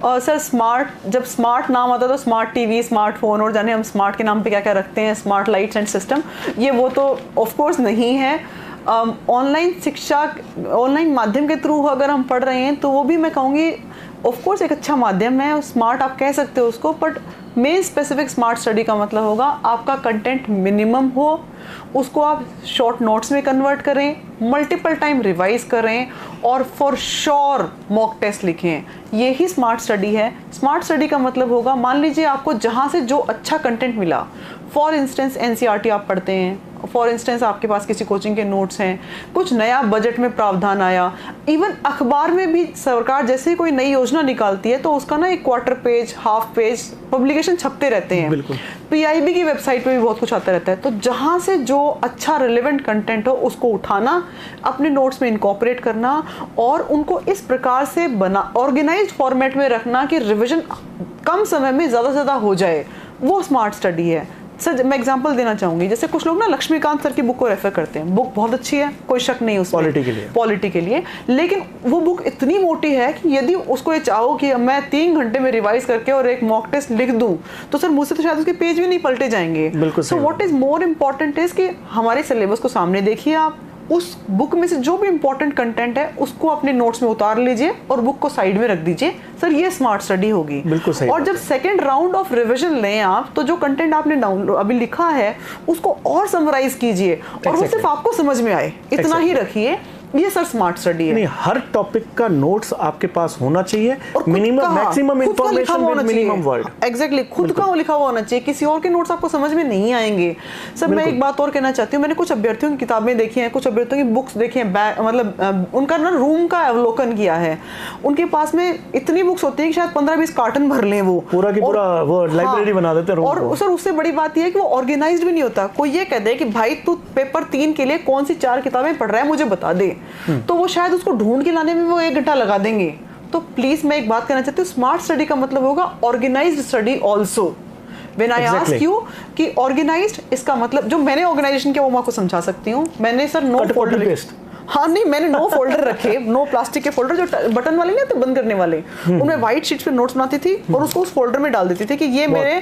सर जब स्मार्ट नाम आता है तो स्मार्ट टीवी, स्मार्टफोन, और जाने हम स्मार्ट के नाम पे क्या क्या रखते हैं, स्मार्ट लाइट्स एंड सिस्टम, ये वो तो ऑफ कोर्स नहीं है। ऑनलाइन शिक्षा, ऑनलाइन माध्यम के थ्रू अगर हम पढ़ रहे हैं तो वो भी मैं कहूँगी ऑफ कोर्स एक अच्छा माध्यम है, स्मार्ट आप कह सकते हो उसको, but main specific smart study का मतलब होगा आपका कंटेंट मिनिमम हो, उसको आप शॉर्ट नोट्स में कन्वर्ट करें, मल्टीपल टाइम रिवाइज करें और फॉर श्योर मॉक टेस्ट लिखें। यही स्मार्ट स्टडी है। स्मार्ट स्टडी का मतलब होगा, मान लीजिए आपको जहाँ से जो अच्छा कंटेंट मिला, फॉर इंस्टेंस एनसीईआरटी आप पढ़ते हैं, फॉर इंस्टेंस आपके पास किसी कोचिंग के नोट्स हैं, कुछ नया बजट में प्रावधान आया, इवन अखबार में भी सरकार जैसे कोई नई योजना निकालती है तो उसका ना एक quarter page, half page publication छपते रहते हैं। बिल्कुल। पीआईबी की वेबसाइट पे भी बहुत कुछ आता रहता है। तो जहाँ से जो अच्छा रिलेवेंट कंटेंट हो उसको उठाना, अपने नोट्स में इनकॉर्पोरेट करना और उनको इस प्रकार से बना ऑर्गेनाइज्ड फॉर्मेट में रखना कि रिवीजन कम समय में ज़्यादा से ज़्यादा हो जाए, वो स्मार्ट स्टडी है। सर मैं एग्जांपल देना चाहूंगी, जैसे कुछ लोग ना लक्ष्मीकांत सर की बुक को रेफर करते हैं, बुक बहुत अच्छी है, कोई शक नहीं उसमें, पॉलिटी के लिए, लेकिन वो बुक इतनी मोटी है कि यदि उसको ये चाहो कि मैं 3 घंटे में रिवाइज करके और एक मॉक टेस्ट लिख दूं तो सर मुझसे तो शायद उसके पेज भी नहीं पलटे जाएंगे। तो what is more important is कि हमारे सिलेबस को सामने देखिए, आप उस बुक में से जो भी इंपॉर्टेंट कंटेंट है उसको अपने नोट्स में उतार लीजिए और बुक को साइड में रख दीजिए। सर ये स्मार्ट स्टडी होगी। बिल्कुल सही। और जब सेकंड राउंड ऑफ रिवीजन लें आप, तो जो कंटेंट आपने डाउनलोड अभी लिखा है उसको और समराइज कीजिए और वो सिर्फ आपको समझ में आए, इतना ही रखिए। ये सर स्मार्ट स्टडी है। नहीं, हर टॉपिक का नोट्स आपके पास होना चाहिए, minimum maximum information with minimum word. Exactly, खुद का वो लिखा हुआ होना चाहिए, किसी और के नोट्स आपको समझ में नहीं आएंगे। सर मैं एक बात और कहना चाहती हूँ, मैंने कुछ अभ्यर्थियों की किताबें देखी हैं, कुछ अभ्यर्थियों की बुक्स देखी हैं, मतलब उनका ना रूम का अवलोकन किया है। उनके पास में इतनी बुक्स होती है कि शायद 15-20 कार्टन भर लें, वो पूरा की पूरा वो लाइब्रेरी बना देते हैं। और सर उससे बड़ी बात यह है कि वो ऑर्गेनाइज्ड भी नहीं होता। कोई ये कहते हैं कि भाई तू पेपर 3 के लिए कौन सी 4 किताबें पढ़ रहा है मुझे बता दे, तो वो शायद उसको ढूंढ के लाने में वो 1 घंटा लगा देंगे। तो प्लीज मैं एक बात कहना चाहती हूँ, स्मार्ट स्टडी का मतलब होगा organised study also. When I ask you कि ऑर्गेनाइज्ड, इसका मतलब जो मैंने ऑर्गेनाइजेशन किया वो मैं आपको समझा सकती हूँ। मैंने सर नो फोल्डर, हाँ नहीं, मैंने नो फोल्डर रखे, नो प्लास्टिक के फोल्डर जो बटन वाले नहीं थे बंद करने वाले, उनमें व्हाइट शीट्स पे नोट्स बनाती थी और उसको उस फोल्डर में डाल देती थी कि ये मेरे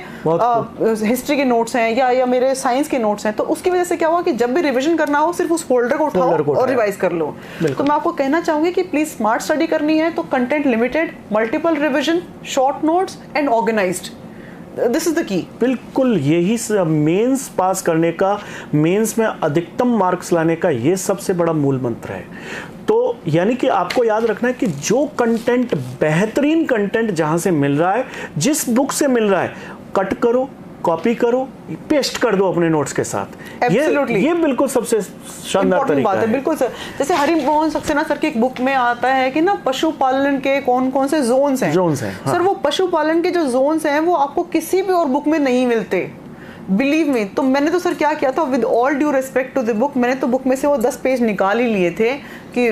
हिस्ट्री के नोट्स हैं या मेरे साइंस के नोट्स हैं। तो उसकी वजह से क्या हुआ कि जब भी रिवीजन करना हो सिर्फ उस फोल्डर को उठाओ और रिवाइज कर लो। तो मैं आपको कहना चाहूंगी कि प्लीज स्मार्ट स्टडी करनी है तो content limited, multiple revision, short notes and organised, this is the key. बिल्कुल, यही मेंस पास करने का, मेंस में अधिकतम मार्क्स लाने का ये सबसे बड़ा मूल मंत्र है। तो यानी कि आपको याद रखना है कि जो कंटेंट, बेहतरीन कंटेंट जहां से मिल रहा है, जिस बुक से मिल रहा है, कट करो, कॉपी करो, पेस्ट कर दो अपने नोट्स के साथ। ये बिल्कुल सबसे शानदार तरीका बात है। बिल्कुल सर, जैसे हरि मोहन सक्सेना सर की एक बुक में आता है कि ना पशुपालन के कौन कौन से जोन्स हैं। हाँ। सर वो पशुपालन के जो जोन्स हैं वो आपको किसी भी और बुक में नहीं मिलते, बिलीव मी। तो मैंने तो सर क्या किया था, with all due respect to the book, मैंने तो बुक में से वो 10 पेज निकाल ही लिए थे कि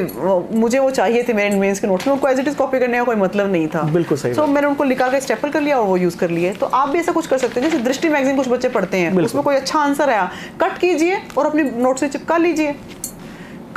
मुझे वो चाहिए थे मेरे मेंस के नोट्स में। उनको एज इट इज कॉपी करने का कोई मतलब नहीं था। बिल्कुल सही। तो मैंने उनको लिखा के स्टेपल कर लिया और वो यूज कर लिए। तो आप भी ऐसा कुछ कर सकते हैं। जैसे दृष्टि मैगजीन कुछ बच्चे पढ़ते हैं, उसमें कोई अच्छा आंसर आया, कट कीजिए और अपनी नोट से चिपका लीजिए।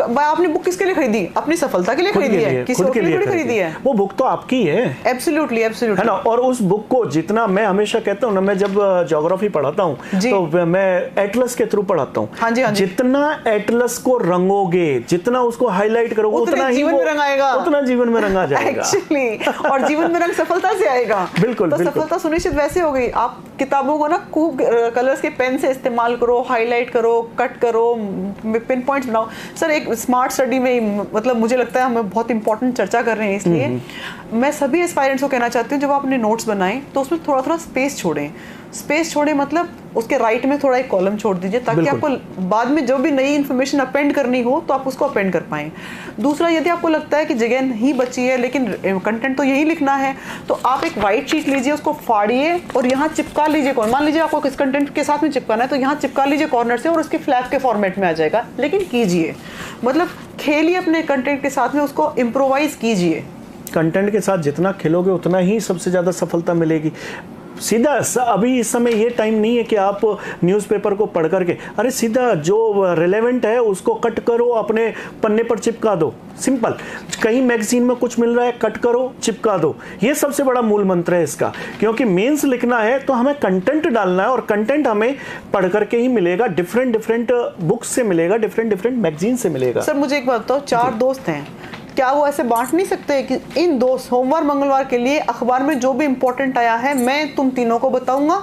आपने बुक किसके लिए खरीदी? अपनी सफलता के लिए खरीदी है, किसी और के लिए खरीदी है। वो बुक तो आपकी है। एब्सोल्युटली, एब्सोल्युटली, है ना। और उस बुक को जितना, मैं हमेशा कहता हूँ ना, मैं जब ज्योग्राफी पढ़ाता हूँ तो मैं एटलस के थ्रू पढ़ाता हूँ। हाँ जी, हाँ जी। जितना एटलस को रंगोगे, जितना उसको हाईलाइट करोगे, उतना ही जीवन में रंग आएगा, उतना जीवन में रंग आ जाएगा एक्चुअली। और जीवन में रंग सफलता से आएगा। बिल्कुल, तो सफलता सुनिश्चित वैसे हो गई। आप किताबों को ना खूब कलर्स के पेन से इस्तेमाल करो, हाईलाइट करो, कट करो, पिन पॉइंट्स बनाओ। सर एक स्मार्ट स्टडी में, मतलब मुझे लगता है हम बहुत इंपॉर्टेंट चर्चा कर रहे हैं, इसलिए मैं सभी एस्पायरेंट्स को कहना चाहती हूँ, जब आप अपने नोट्स बनाएं तो उसमें थोड़ा थोड़ा स्पेस छोड़ें। स्पेस छोड़े मतलब उसके राइट में थोड़ा एक कॉलम छोड़ दीजिए, ताकि आपको बाद में जो भी नई इन्फॉर्मेशन अपेंड करनी हो तो आप उसको अपेंड कर पाएं। दूसरा, यदि आपको लगता है कि जगह नहीं बची है लेकिन कंटेंट तो यही लिखना है, तो आप एक वाइट शीट लीजिए, उसको फाड़िए और यहाँ चिपका लीजिए। मान लीजिए आपको किस कंटेंट के साथ में चिपकाना है, तो यहाँ चिपका लीजिए कॉर्नर से और उसके फ्लैग के फॉर्मेट में आ जाएगा। लेकिन कीजिए, मतलब खेलिए अपने कंटेंट के साथ में, उसको इम्प्रोवाइज कीजिए। कंटेंट के साथ जितना खेलोगे उतना ही सबसे ज़्यादा सफलता मिलेगी। सीधा अभी इस समय ये टाइम नहीं है कि आप न्यूज़पेपर को पढ़ करके, अरे सीधा जो रिलेवेंट है उसको कट करो, अपने पन्ने पर चिपका दो। सिंपल। कहीं मैगजीन में कुछ मिल रहा है, कट करो, चिपका दो। ये सबसे बड़ा मूल मंत्र है इसका, क्योंकि मेंस लिखना है तो हमें कंटेंट डालना है, और कंटेंट हमें पढ़ करके ही मिलेगा, डिफरेंट बुक्स से मिलेगा, डिफरेंट मैगजीन से मिलेगा। सर मुझे एक बात बताओ, 4 दोस्त हैं, क्या वो ऐसे बांट नहीं सकते कि इन दो सोमवार मंगलवार के लिए अखबार में जो भी इंपॉर्टेंट आया है मैं तुम तीनों को बताऊंगा,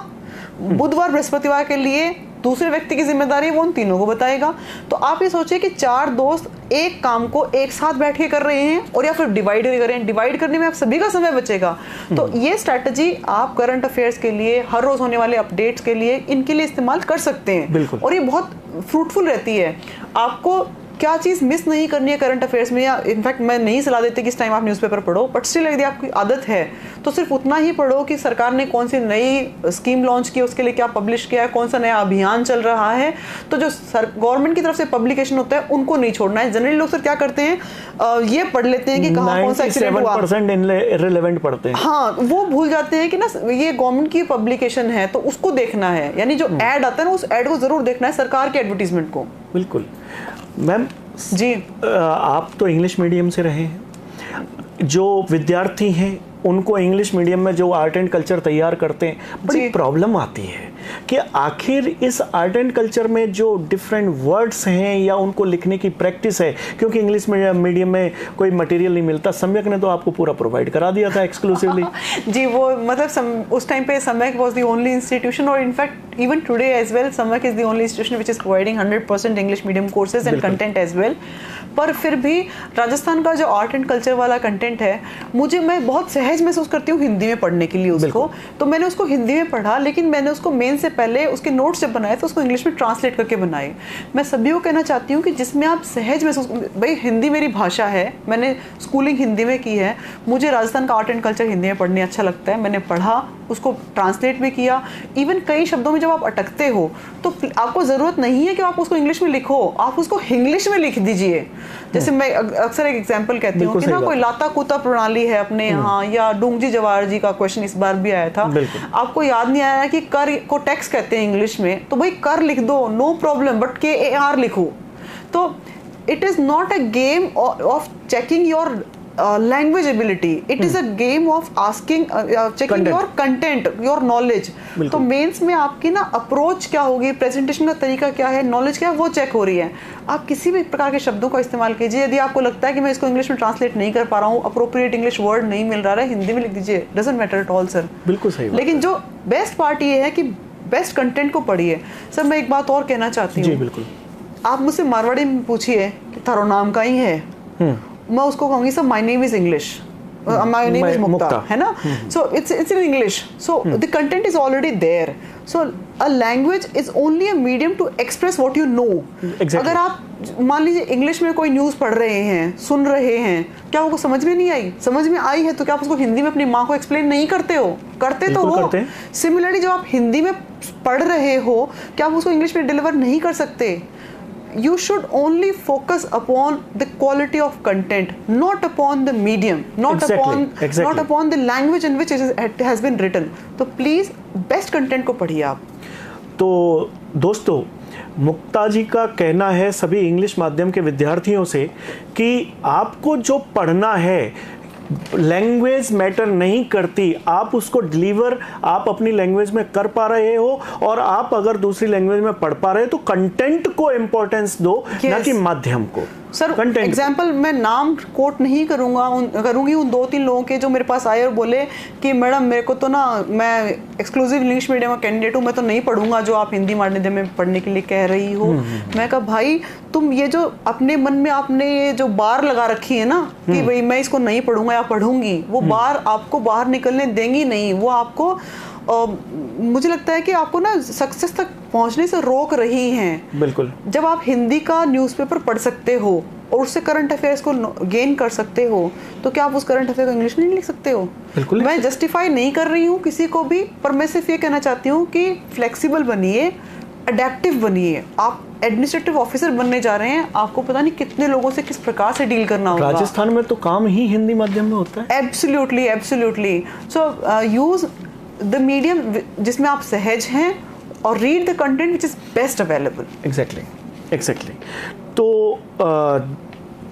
बुधवार बृहस्पतिवार के लिए दूसरे व्यक्ति की जिम्मेदारी वो उन तीनों को बताएगा। तो आप ये सोचिए कि 4 दोस्त एक काम को एक साथ बैठ के कर रहे हैं, और या फिर डिवाइड करें। डिवाइड करने में आप सभी का समय बचेगा। तो ये स्ट्रैटेजी आप करंट अफेयर्स के लिए, हर रोज होने वाले अपडेट्स के लिए, इनके लिए इस्तेमाल कर सकते हैं, और ये बहुत फ्रूटफुल रहती है। आपको क्या चीज़ मिस नहीं करनी है करंट अफेयर्स में, या इनफैक्ट मैं नहीं सलाह देती कि इस टाइम आप न्यूज़पेपर पढ़ो, बट स्टिल यदि आपकी आदत है तो सिर्फ उतना ही पढ़ो कि सरकार ने कौन सी नई स्कीम लॉन्च की, उसके लिए क्या पब्लिश किया है, कौन सा नया अभियान चल रहा है। तो जो गवर्नमेंट की तरफ से पब्लिकेशन होता है उनको नहीं छोड़ना है। जनरली लोग सर क्या करते हैं, ये पढ़ लेते हैं कि कहाँ कौन सा एक्सीडेंट हुआ, 97% इररिलेवेंट पढ़ते हैं। हाँ, वो भूल जाते हैं कि ना ये गवर्नमेंट की पब्लिकेशन है तो उसको देखना है, यानी जो एड आता है ना उस एड को जरूर देखना है, सरकार के एडवर्टीजमेंट को। बिल्कुल। मैम जी, आप तो इंग्लिश मीडियम से रहे हैं, जो विद्यार्थी हैं उनको इंग्लिश मीडियम में जो आर्ट एंड कल्चर तैयार करते हैं, बड़ी प्रॉब्लम आती है कि आखिर इस आर्ट एंड कल्चर में जो डिफरेंट वर्ड्स हैं या उनको लिखने की प्रैक्टिस है, क्योंकि इंग्लिश मीडियम में कोई मटेरियल नहीं मिलता। सम्यक ने तो आपको पूरा प्रोवाइड करा दिया था एक्सक्लूसिवली। जी, वो मतलब उस टाइम पे Samyak was the only institution, और in fact even today as well Samyak is the only institution which is providing 100% English medium courses and content as well. पर फिर भी राजस्थान का जो आर्ट एंड कल्चर वाला कंटेंट है, मैं बहुत सहज महसूस करती हूँ हिंदी में पढ़ने के लिए उसको। तो मैंने उसको हिंदी में पढ़ा, लेकिन मैंने उसको मेन से पहले उसके नोट्स जब बनाए तो उसको इंग्लिश में ट्रांसलेट करके बनाए। मैं सभी को कहना चाहती हूँ कि जिसमें आप सहज महसूस, भाई हिंदी मेरी भाषा है, मैंने स्कूलिंग हिंदी में की है, मुझे राजस्थान का आर्ट एंड कल्चर हिंदी में पढ़ने अच्छा लगता है। मैंने पढ़ा, उसको ट्रांसलेट भी किया। इवन कई शब्दों में जब आप अटकते हो तो आपको ज़रूरत नहीं है कि आप उसको इंग्लिश में लिखो, आप उसको इंग्लिश में लिख दीजिए। जैसे मैं अक्सर एक एग्जांपल कहती हूँ कि ना कोई लाता कुता प्रणाली है अपने यहाँ, या डूंगजी जवाहर जी का क्वेश्चन इस बार भी आया था, आपको याद नहीं आया कि कर को टैक्स कहते हैं इंग्लिश में, तो भाई कर लिख दो, नो प्रॉब्लम, बट KAR लिखो। तो it is not a game of checking your language ability, it is a game of asking checking your content, your knowledge। तो मेंस में आपकी ना अप्रोच क्या होगी, प्रेजेंटेशन का तरीका क्या है, नॉलेज क्या है, वो चेक हो रही है। आप किसी भी प्रकार के शब्दों का इस्तेमाल कीजिए। यदि आपको लगता है कि मैं इसको इंग्लिश में ट्रांसलेट नहीं कर पा रहा हूँ, अप्रोप्रिएट इंग्लिश वर्ड नहीं मिल रहा है, हिंदी में लिख दीजिए, doesn't matter at all sir. बिल्कुल सही बात। लेकिन जो बेस्ट पार्ट ये है कि बेस्ट कंटेंट को पढ़िए। सर मैं एक बात और कहना चाहती हूँ। जी बिल्कुल। आप मुझसे मारवाड़ी में पूछिए कि थारो नाम का ही है, मैं उसको कहूँगी sir my name is English, my name is Mukta, है ना? So it's in English. So the content is already there. So a language is only a medium to express what you know. Exactly. अगर आप मान लीजिए English में कोई news पढ़ रहे हैं, सुन रहे हैं, क्या आपको समझ में नहीं आई? समझ में आई है तो क्या आप उसको हिंदी में अपनी माँ को एक्सप्लेन नहीं करते हो? करते तो हो। सिमिलरली जब आप हिंदी में पढ़ रहे हो, क्या आप उसको इंग्लिश में डिलीवर नहीं कर सकते? You should only focus upon the quality of content, not upon the medium, not upon the language in which it has been written. तो please best content को पढ़िए आप। तो दोस्तों, मुक्ता जी का कहना है सभी इंग्लिश माध्यम के विद्यार्थियों से कि आपको जो पढ़ना है, लैंग्वेज मैटर नहीं करती, आप उसको डिलीवर आप अपनी लैंग्वेज में कर पा रहे हो, और आप अगर दूसरी लैंग्वेज में पढ़ पा रहे हो तो कंटेंट को इंपॉर्टेंस दो, ना कि माध्यम को। सर एग्जाम्पल मैं नाम कोट नहीं करूंगी उन 2-3 लोगों के जो मेरे पास आए और बोले कि मैडम मेरे को तो ना, मैं एक्सक्लूसिव इंग्लिश मीडियम का कैंडिडेट हूँ, मैं तो नहीं पढ़ूंगा जो आप हिंदी माध्यम में पढ़ने के लिए कह रही हो। मैं कहा भाई तुम ये जो अपने मन में आपने ये जो बार लगा रखी है ना कि भाई मैं इसको नहीं पढ़ूंगा या पढ़ूंगी, वो बार आपको बाहर निकलने देंगी नहीं। वो आपको मुझे लगता है कि आपको ना सक्सेस तक पहुंचने से रोक रही हैं। बिल्कुल। जब आप हिंदी का न्यूज़पेपर पढ़ सकते हो और उससे करंट अफेयर्स को गेन कर सकते हो, तो क्या आप उस करंट अफेयर को इंग्लिश में नहीं लिख सकते हो? बिल्कुल। मैं जस्टिफाई नहीं कर रही हूँ किसी को भी, पर मैं सिर्फ ये कहना चाहती हूँ कि फ्लेक्सिबल बनिए, अडेप्टिव बनिए। आप एडमिनिस्ट्रेटिव ऑफिसर बनने जा रहे हैं, आपको पता नहीं कितने लोगों से किस प्रकार से डील करना होगा। राजस्थान में तो काम ही हिंदी माध्यम में होता है। Absolutely absolutely. So use the medium जिसमें आप सहज हैं और read the content which is best available. Exactly. तो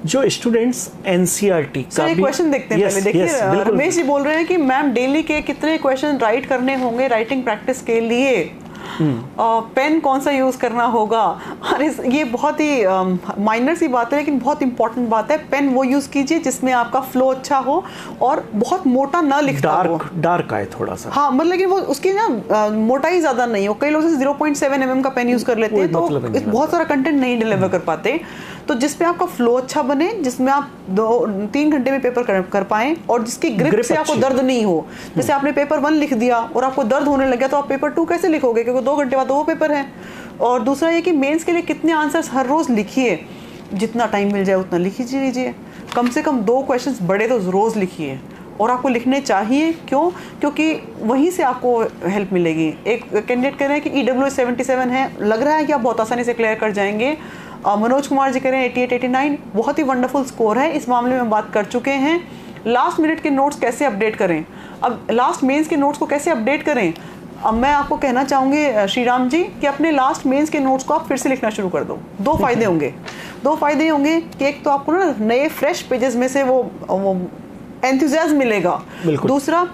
जो स्टूडेंट्स एनसीईआरटी का एक क्वेश्चन देखते हैं। पहले देखिए रमेश जी बोल रहे हैं कि मैम डेली के कितने क्वेश्चन राइट करने होंगे राइटिंग प्रैक्टिस के लिए, पेन कौन सा यूज करना होगा? अरे ये बहुत ही माइनर सी बात है लेकिन बहुत इंपॉर्टेंट बात है। पेन वो यूज कीजिए जिसमें आपका फ्लो अच्छा हो और बहुत मोटा ना लिखता हो। डार्क आए थोड़ा सा। हाँ मतलब कि वो उसकी ना मोटाई ज्यादा नहीं हो। कई लोग 0.7 mm का पेन यूज कर लेते हैं तो बहुत सारा कंटेंट नहीं डिलीवर कर पाते। तो जिसमें आपका फ्लो अच्छा बने, जिसमें आप 2-3 घंटे में पेपर कर पाएं और जिसकी ग्रिप से आपको दर्द नहीं हो। जैसे आपने पेपर 1 लिख दिया और आपको दर्द होने लग गया तो आप पेपर 2 कैसे लिखोगे, क्योंकि 2 घंटे बाद तो वो पेपर है। और दूसरा ये कि मेंस के लिए कितने आंसर्स हर रोज लिखिए, जितना टाइम मिल जाए उतना लिख लीजिए। कम से कम 2 क्वेश्चंस बड़े तो रोज लिखिए और आपको लिखने चाहिए। क्यों? क्योंकि वहीं से आपको हेल्प मिलेगी। एक कैंडिडेट कह रहे हैं कि EWS 77 है, लग रहा है कि आप बहुत आसानी से क्लियर कर जाएंगे। मनोज कुमार जी कह रहे हैं 88-89, बहुत ही वंडरफुल स्कोर है। इस मामले में बात कर चुके हैं। लास्ट मिनट के नोट्स कैसे अपडेट करें? अब लास्ट मेंस के नोट्स को कैसे अपडेट करें? अब मैं आपको कहना चाहूँगी श्रीराम जी कि अपने लास्ट मेंस के नोट्स को आप फिर से लिखना शुरू कर दो। 2 फायदे होंगे कि एक तो आपको ना नए फ्रेश पेजेस में से वो एंथुसियाज्म मिलेगा। दूसरा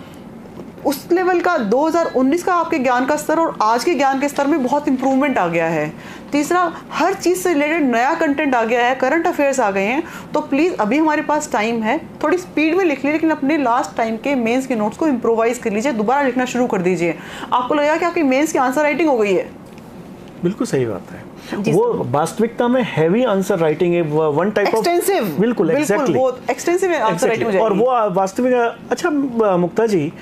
उस लेवल का 2019 का आपके ज्ञान का स्तर और आज के ज्ञान के स्तर में बहुत इंप्रूवमेंट आ गया है। तीसरा हर चीज़ से रिलेटेड नया कंटेंट आ गया है, करंट अफेयर्स आ गए हैं। तो प्लीज़ अभी हमारे पास टाइम है, थोड़ी स्पीड में लिख लीजिए लेकिन अपने लास्ट टाइम के मेंस के नोट्स को इम्प्रोवाइज कर लीजिए, दोबारा लिखना शुरू कर दीजिए। आपको लगेगा कि आपकी मेंस की आंसर राइटिंग हो गई है। बिल्कुल सही बात है। वो वास्तविकता में हैवी आंसर राइटिंग है, वन टाइप ऑफ एक्सटेंसिव। बिल्कुल एग्जैक्टली वो एक्सटेंसिव आंसर राइटिंग हो जाएगी और वो वास्तविक। अच्छा मुक्ता जी,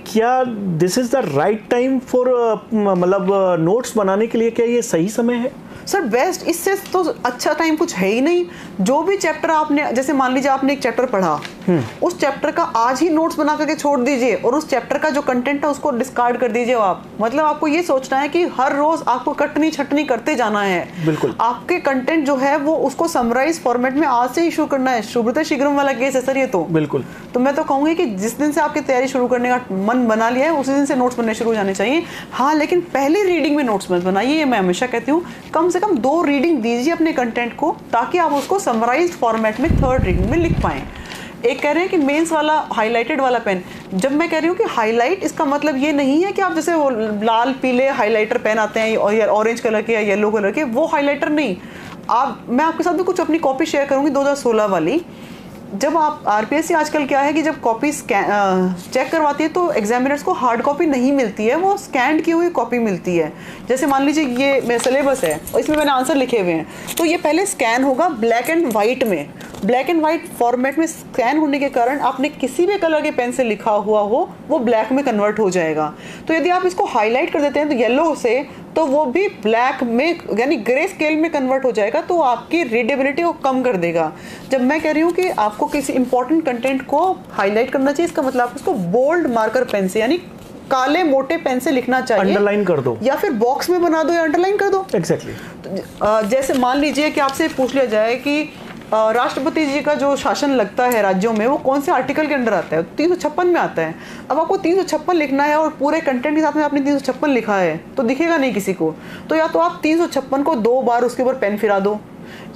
क्या this is the right time for मतलब नोट्स बनाने के लिए? क्या ये सही समय है? सर बेस्ट, इससे तो अच्छा टाइम कुछ है ही नहीं। जो भी चैप्टर आपने, जैसे मान लीजिए आपने एक चैप्टर पढ़ा, उस चैप्टर का आज ही नोट्स बना करके छोड़ दीजिए और उस चैप्टर का जो कंटेंट है उसको डिस्कार्ड कर दीजिए। आप मतलब आपको ये सोचना है कि हर रोज आपको कटनी छटनी करते जाना है। बिल्कुल। आपके कंटेंट जो है वो उसको समराइज फॉर्मेट में आज से ही शुरू करना है। शुभ्रता शीघ्रम वाला केस है सर ये तो। बिल्कुल। तो मैं तो कहूंगी कि जिस दिन से आपकी तैयारी शुरू करने का मन बना लिया है उसी दिन से नोट्स बनने शुरू हो जाने चाहिए। हाँ लेकिन पहले रीडिंग में नोट्स मत बनाइए, ये मैं हमेशा कहती हूँ। कम से कम 2 रीडिंग दीजिए अपने कंटेंट को ताकि आप उसको समराइज फॉर्मेट में 3rd रीडिंग में लिख पाएं। एक कह रहे हैं कि मेंस वाला हाईलाइटेड वाला पेन, जब मैं कह रही हूँ कि हाईलाइट, इसका मतलब ये नहीं है कि आप जैसे वो लाल पीले हाईलाइटर पेन आते हैं और ऑरेंज कलर के या येलो कलर के, वो हाईलाइटर नहीं। मैं आपके साथ भी कुछ अपनी कॉपी शेयर करूंगी 2016 वाली। जब आप आरपीएससी आजकल क्या है कि जब कॉपी चेक करवाती है तो एग्जामिनर्स को हार्ड कॉपी नहीं मिलती है, वो स्कैन की हुई कॉपी मिलती है। जैसे मान लीजिए ये मेरा सिलेबस है और इसमें मैंने आंसर लिखे हुए हैं, तो ये पहले स्कैन होगा ब्लैक एंड वाइट में, ब्लैक एंड वाइट फॉर्मेट में स्कैन होने के कारण आपने किसी भी कलर के पेन से लिखा हुआ हो वो ब्लैक में कन्वर्ट हो जाएगा। तो यदि आप इसको हाईलाइट कर देते हैं तो येलो से, तो वो भी ब्लैक में यानी ग्रे स्केल में कन्वर्ट हो जाएगा, तो आपकी रीडेबिलिटी को कम कर देगा। जब मैं कह रही हूँ कि आपको किसी इंपॉर्टेंट कंटेंट को हाईलाइट करना चाहिए, इसका मतलब आप उसको बोल्ड मार्कर पेन से यानी काले मोटे पेन से लिखना चाहिए, अंडरलाइन कर दो या फिर बॉक्स में बना दो या अंडरलाइन कर दो। एग्जैक्टली। जैसे मान लीजिए कि आपसे पूछ लिया जाए कि राष्ट्रपति जी का जो शासन लगता है राज्यों में वो कौन से आर्टिकल के अंडर आता है, 356 में आता है। अब आपको 356 लिखना है और पूरे कंटेंट के साथ में आपने 356 लिखा है तो दिखेगा नहीं किसी को, तो या तो आप 356 को 2 बार उसके ऊपर पेन फिरा दो,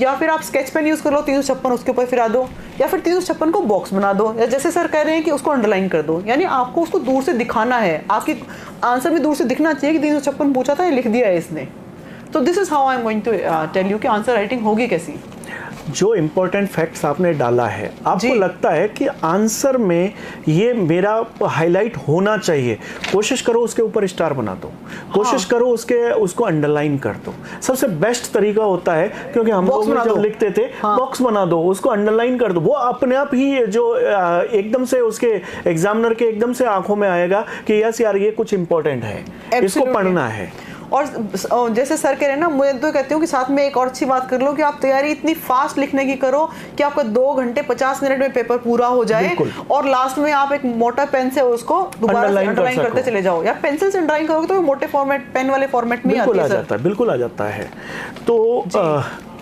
या फिर आप स्केच पेन यूज कर लो 356 उसके ऊपर फिरा दो, या फिर 356 को बॉक्स बना दो, या जैसे सर कह रहे हैं कि उसको अंडरलाइन कर दो। यानी आपको उसको दूर से दिखाना है, आपकी आंसर भी दूर से दिखना चाहिए कि 356 पूछा था, ये लिख दिया है इसने। तो this is how I am going to tell you कि आंसर राइटिंग होगी कैसी। जो इम्पोर्टेंट फैक्ट्स आपने डाला है, आपको लगता है कि आंसर में ये मेरा हाईलाइट होना चाहिए, कोशिश करो उसके ऊपर स्टार बना दो, कोशिश करो उसको अंडरलाइन कर दो। सबसे बेस्ट तरीका होता है, क्योंकि हम लोग जब लिखते थे बॉक्स बना दो, उसको अंडरलाइन कर दो, वो अपने आप ही जो एकदम से उसके एग्जामिनर के एकदम से आंखों में आएगा कि यस यार ये कुछ इंपॉर्टेंट है, इसको पढ़ना है। और जैसे सर कह रहे हैं ना, मैं तो कहती हूँ कि साथ में एक और अच्छी बात कर लो कि आप तैयारी इतनी फास्ट लिखने की करो कि आपका 2 घंटे 50 मिनट में पेपर पूरा हो जाए, और लास्ट में आप एक मोटा पेन से उसको दोबारा अंडरलाइन करते चले जाओ, या पेंसिल से अंडरलाइन करोगे तो मोटे फॉर्मेट पेन वाले फॉर्मेट में बिल्कुल आ जाता है, बिल्कुल आ जाता है। तो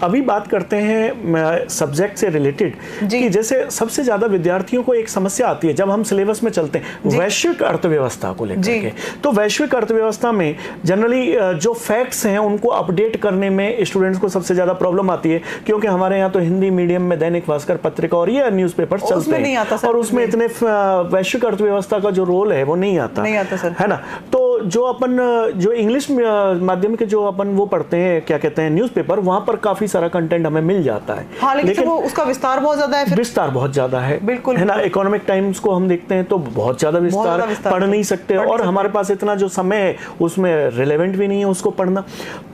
अभी बात करते हैं सब्जेक्ट से रिलेटेड कि जैसे सबसे ज्यादा विद्यार्थियों को एक समस्या आती है जब हम सिलेबस में चलते हैं वैश्विक अर्थव्यवस्था को लेकर के। तो वैश्विक अर्थव्यवस्था में जनरली जो फैक्ट्स हैं उनको अपडेट करने में स्टूडेंट्स को सबसे ज्यादा प्रॉब्लम आती है, क्योंकि हमारे यहाँ तो हिंदी मीडियम में दैनिक भास्कर पत्रिका और ये न्यूज़पेपर चलते हैं, और उसमें इतने वैश्विक अर्थव्यवस्था का जो रोल है वो नहीं आता है ना। तो जो इंग्लिश माध्यम के जो अपन वो पढ़ते हैं, क्या कहते हैं, न्यूज़पेपर, वहां पर काफी सारा कंटेंट हमें मिल जाता है। हाँ, लेकिन वो उसका विस्तार बहुत ज्यादा है, विस्तार बहुत ज्यादा है, बिल्कुल है ना। इकोनॉमिक टाइम्स को हम देखते हैं तो बहुत ज्यादा विस्तार पढ़ नहीं सकते, और हमारे पास इतना जो समय है उसमें रिलेवेंट भी नहीं है उसको पढ़ना।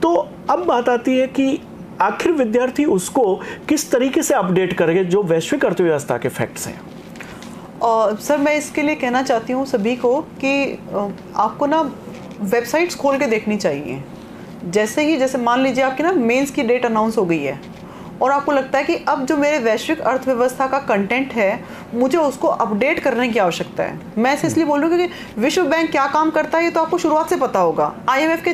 तो अब बात आती है कि आखिर विद्यार्थी उसको किस तरीके से अपडेट करेंगे जो वैश्विक अर्थव्यवस्था के फैक्ट्स हैं। सर मैं इसके लिए कहना चाहती हूँ सभी को कि आपको ना वेबसाइट्स खोल के देखनी चाहिए। जैसे मान लीजिए आपकी ना मेंस की डेट अनाउंस हो गई है और आपको लगता है कि अब जो मेरे वैश्विक अर्थव्यवस्था का कंटेंट है मुझे उसको अपडेट करने की आवश्यकता है। मैं ऐसे इसलिए बोल रही हूँ क्योंकि विश्व बैंक क्या काम करता है ये तो आपको शुरुआत से पता होगा। IMF के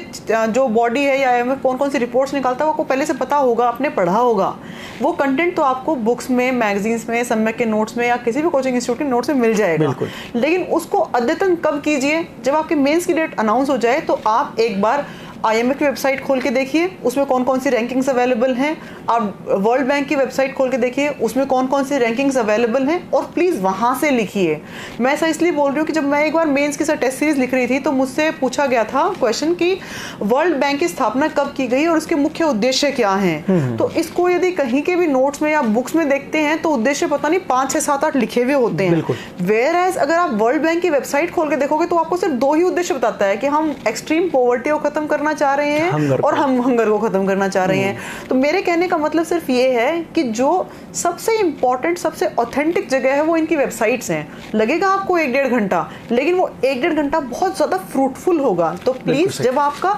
जो बॉडी है या IMF कौन कौन सी रिपोर्ट्स निकालता है वो आपको पहले से पता होगा, आपने पढ़ा होगा। वो कंटेंट तो आपको बुक्स में, मैगजीन्स में, सम्यक के नोट्स में या किसी भी कोचिंग इंस्टीट्यूट के नोट्स में मिल जाएगा। लेकिन उसको अद्यतन कब कीजिए, जब आपके मेंस की डेट अनाउंस हो जाए तो आप एक बार IMF की वेबसाइट खोल के देखिए उसमें कौन कौन सी रैंकिंग्स अवेलेबल हैं। आप वर्ल्ड बैंक की वेबसाइट खोल के देखिए उसमें कौन कौन सी रैंकिंग्स अवेलेबल हैं और प्लीज़ वहाँ से लिखिए। मैं ऐसा इसलिए बोल रही हूँ कि जब मैं एक बार मेंस की टेस्ट सीरीज लिख रही थी तो मुझसे पूछा गया था क्वेश्चन कि वर्ल्ड बैंक की स्थापना कब की गई और उसके मुख्य उद्देश्य क्या हैं। तो इसको यदि कहीं के भी नोट्स में या बुक्स में देखते हैं तो उद्देश्य पता नहीं 5, 6, 7, 8 लिखे हुए होते हैं। वेयर एज अगर आप वर्ल्ड बैंक की वेबसाइट खोल के देखोगे तो आपको सिर्फ 2 ही उद्देश्य बताता है कि हम एक्सट्रीम पॉवर्टी को खत्म करना चाह रहे हैं और हम हंगर को खत्म करना चाह रहे हैं। तो मेरे कहने का मतलब सिर्फ ये है कि जो सबसे इंपॉर्टेंट, सबसे ऑथेंटिक जगह है वो इनकी वेबसाइट्स हैं। लगेगा आपको 1-1.5 घंटा, लेकिन वो 1-1.5 घंटा बहुत ज्यादा फ्रूटफुल होगा। तो प्लीज जब आपका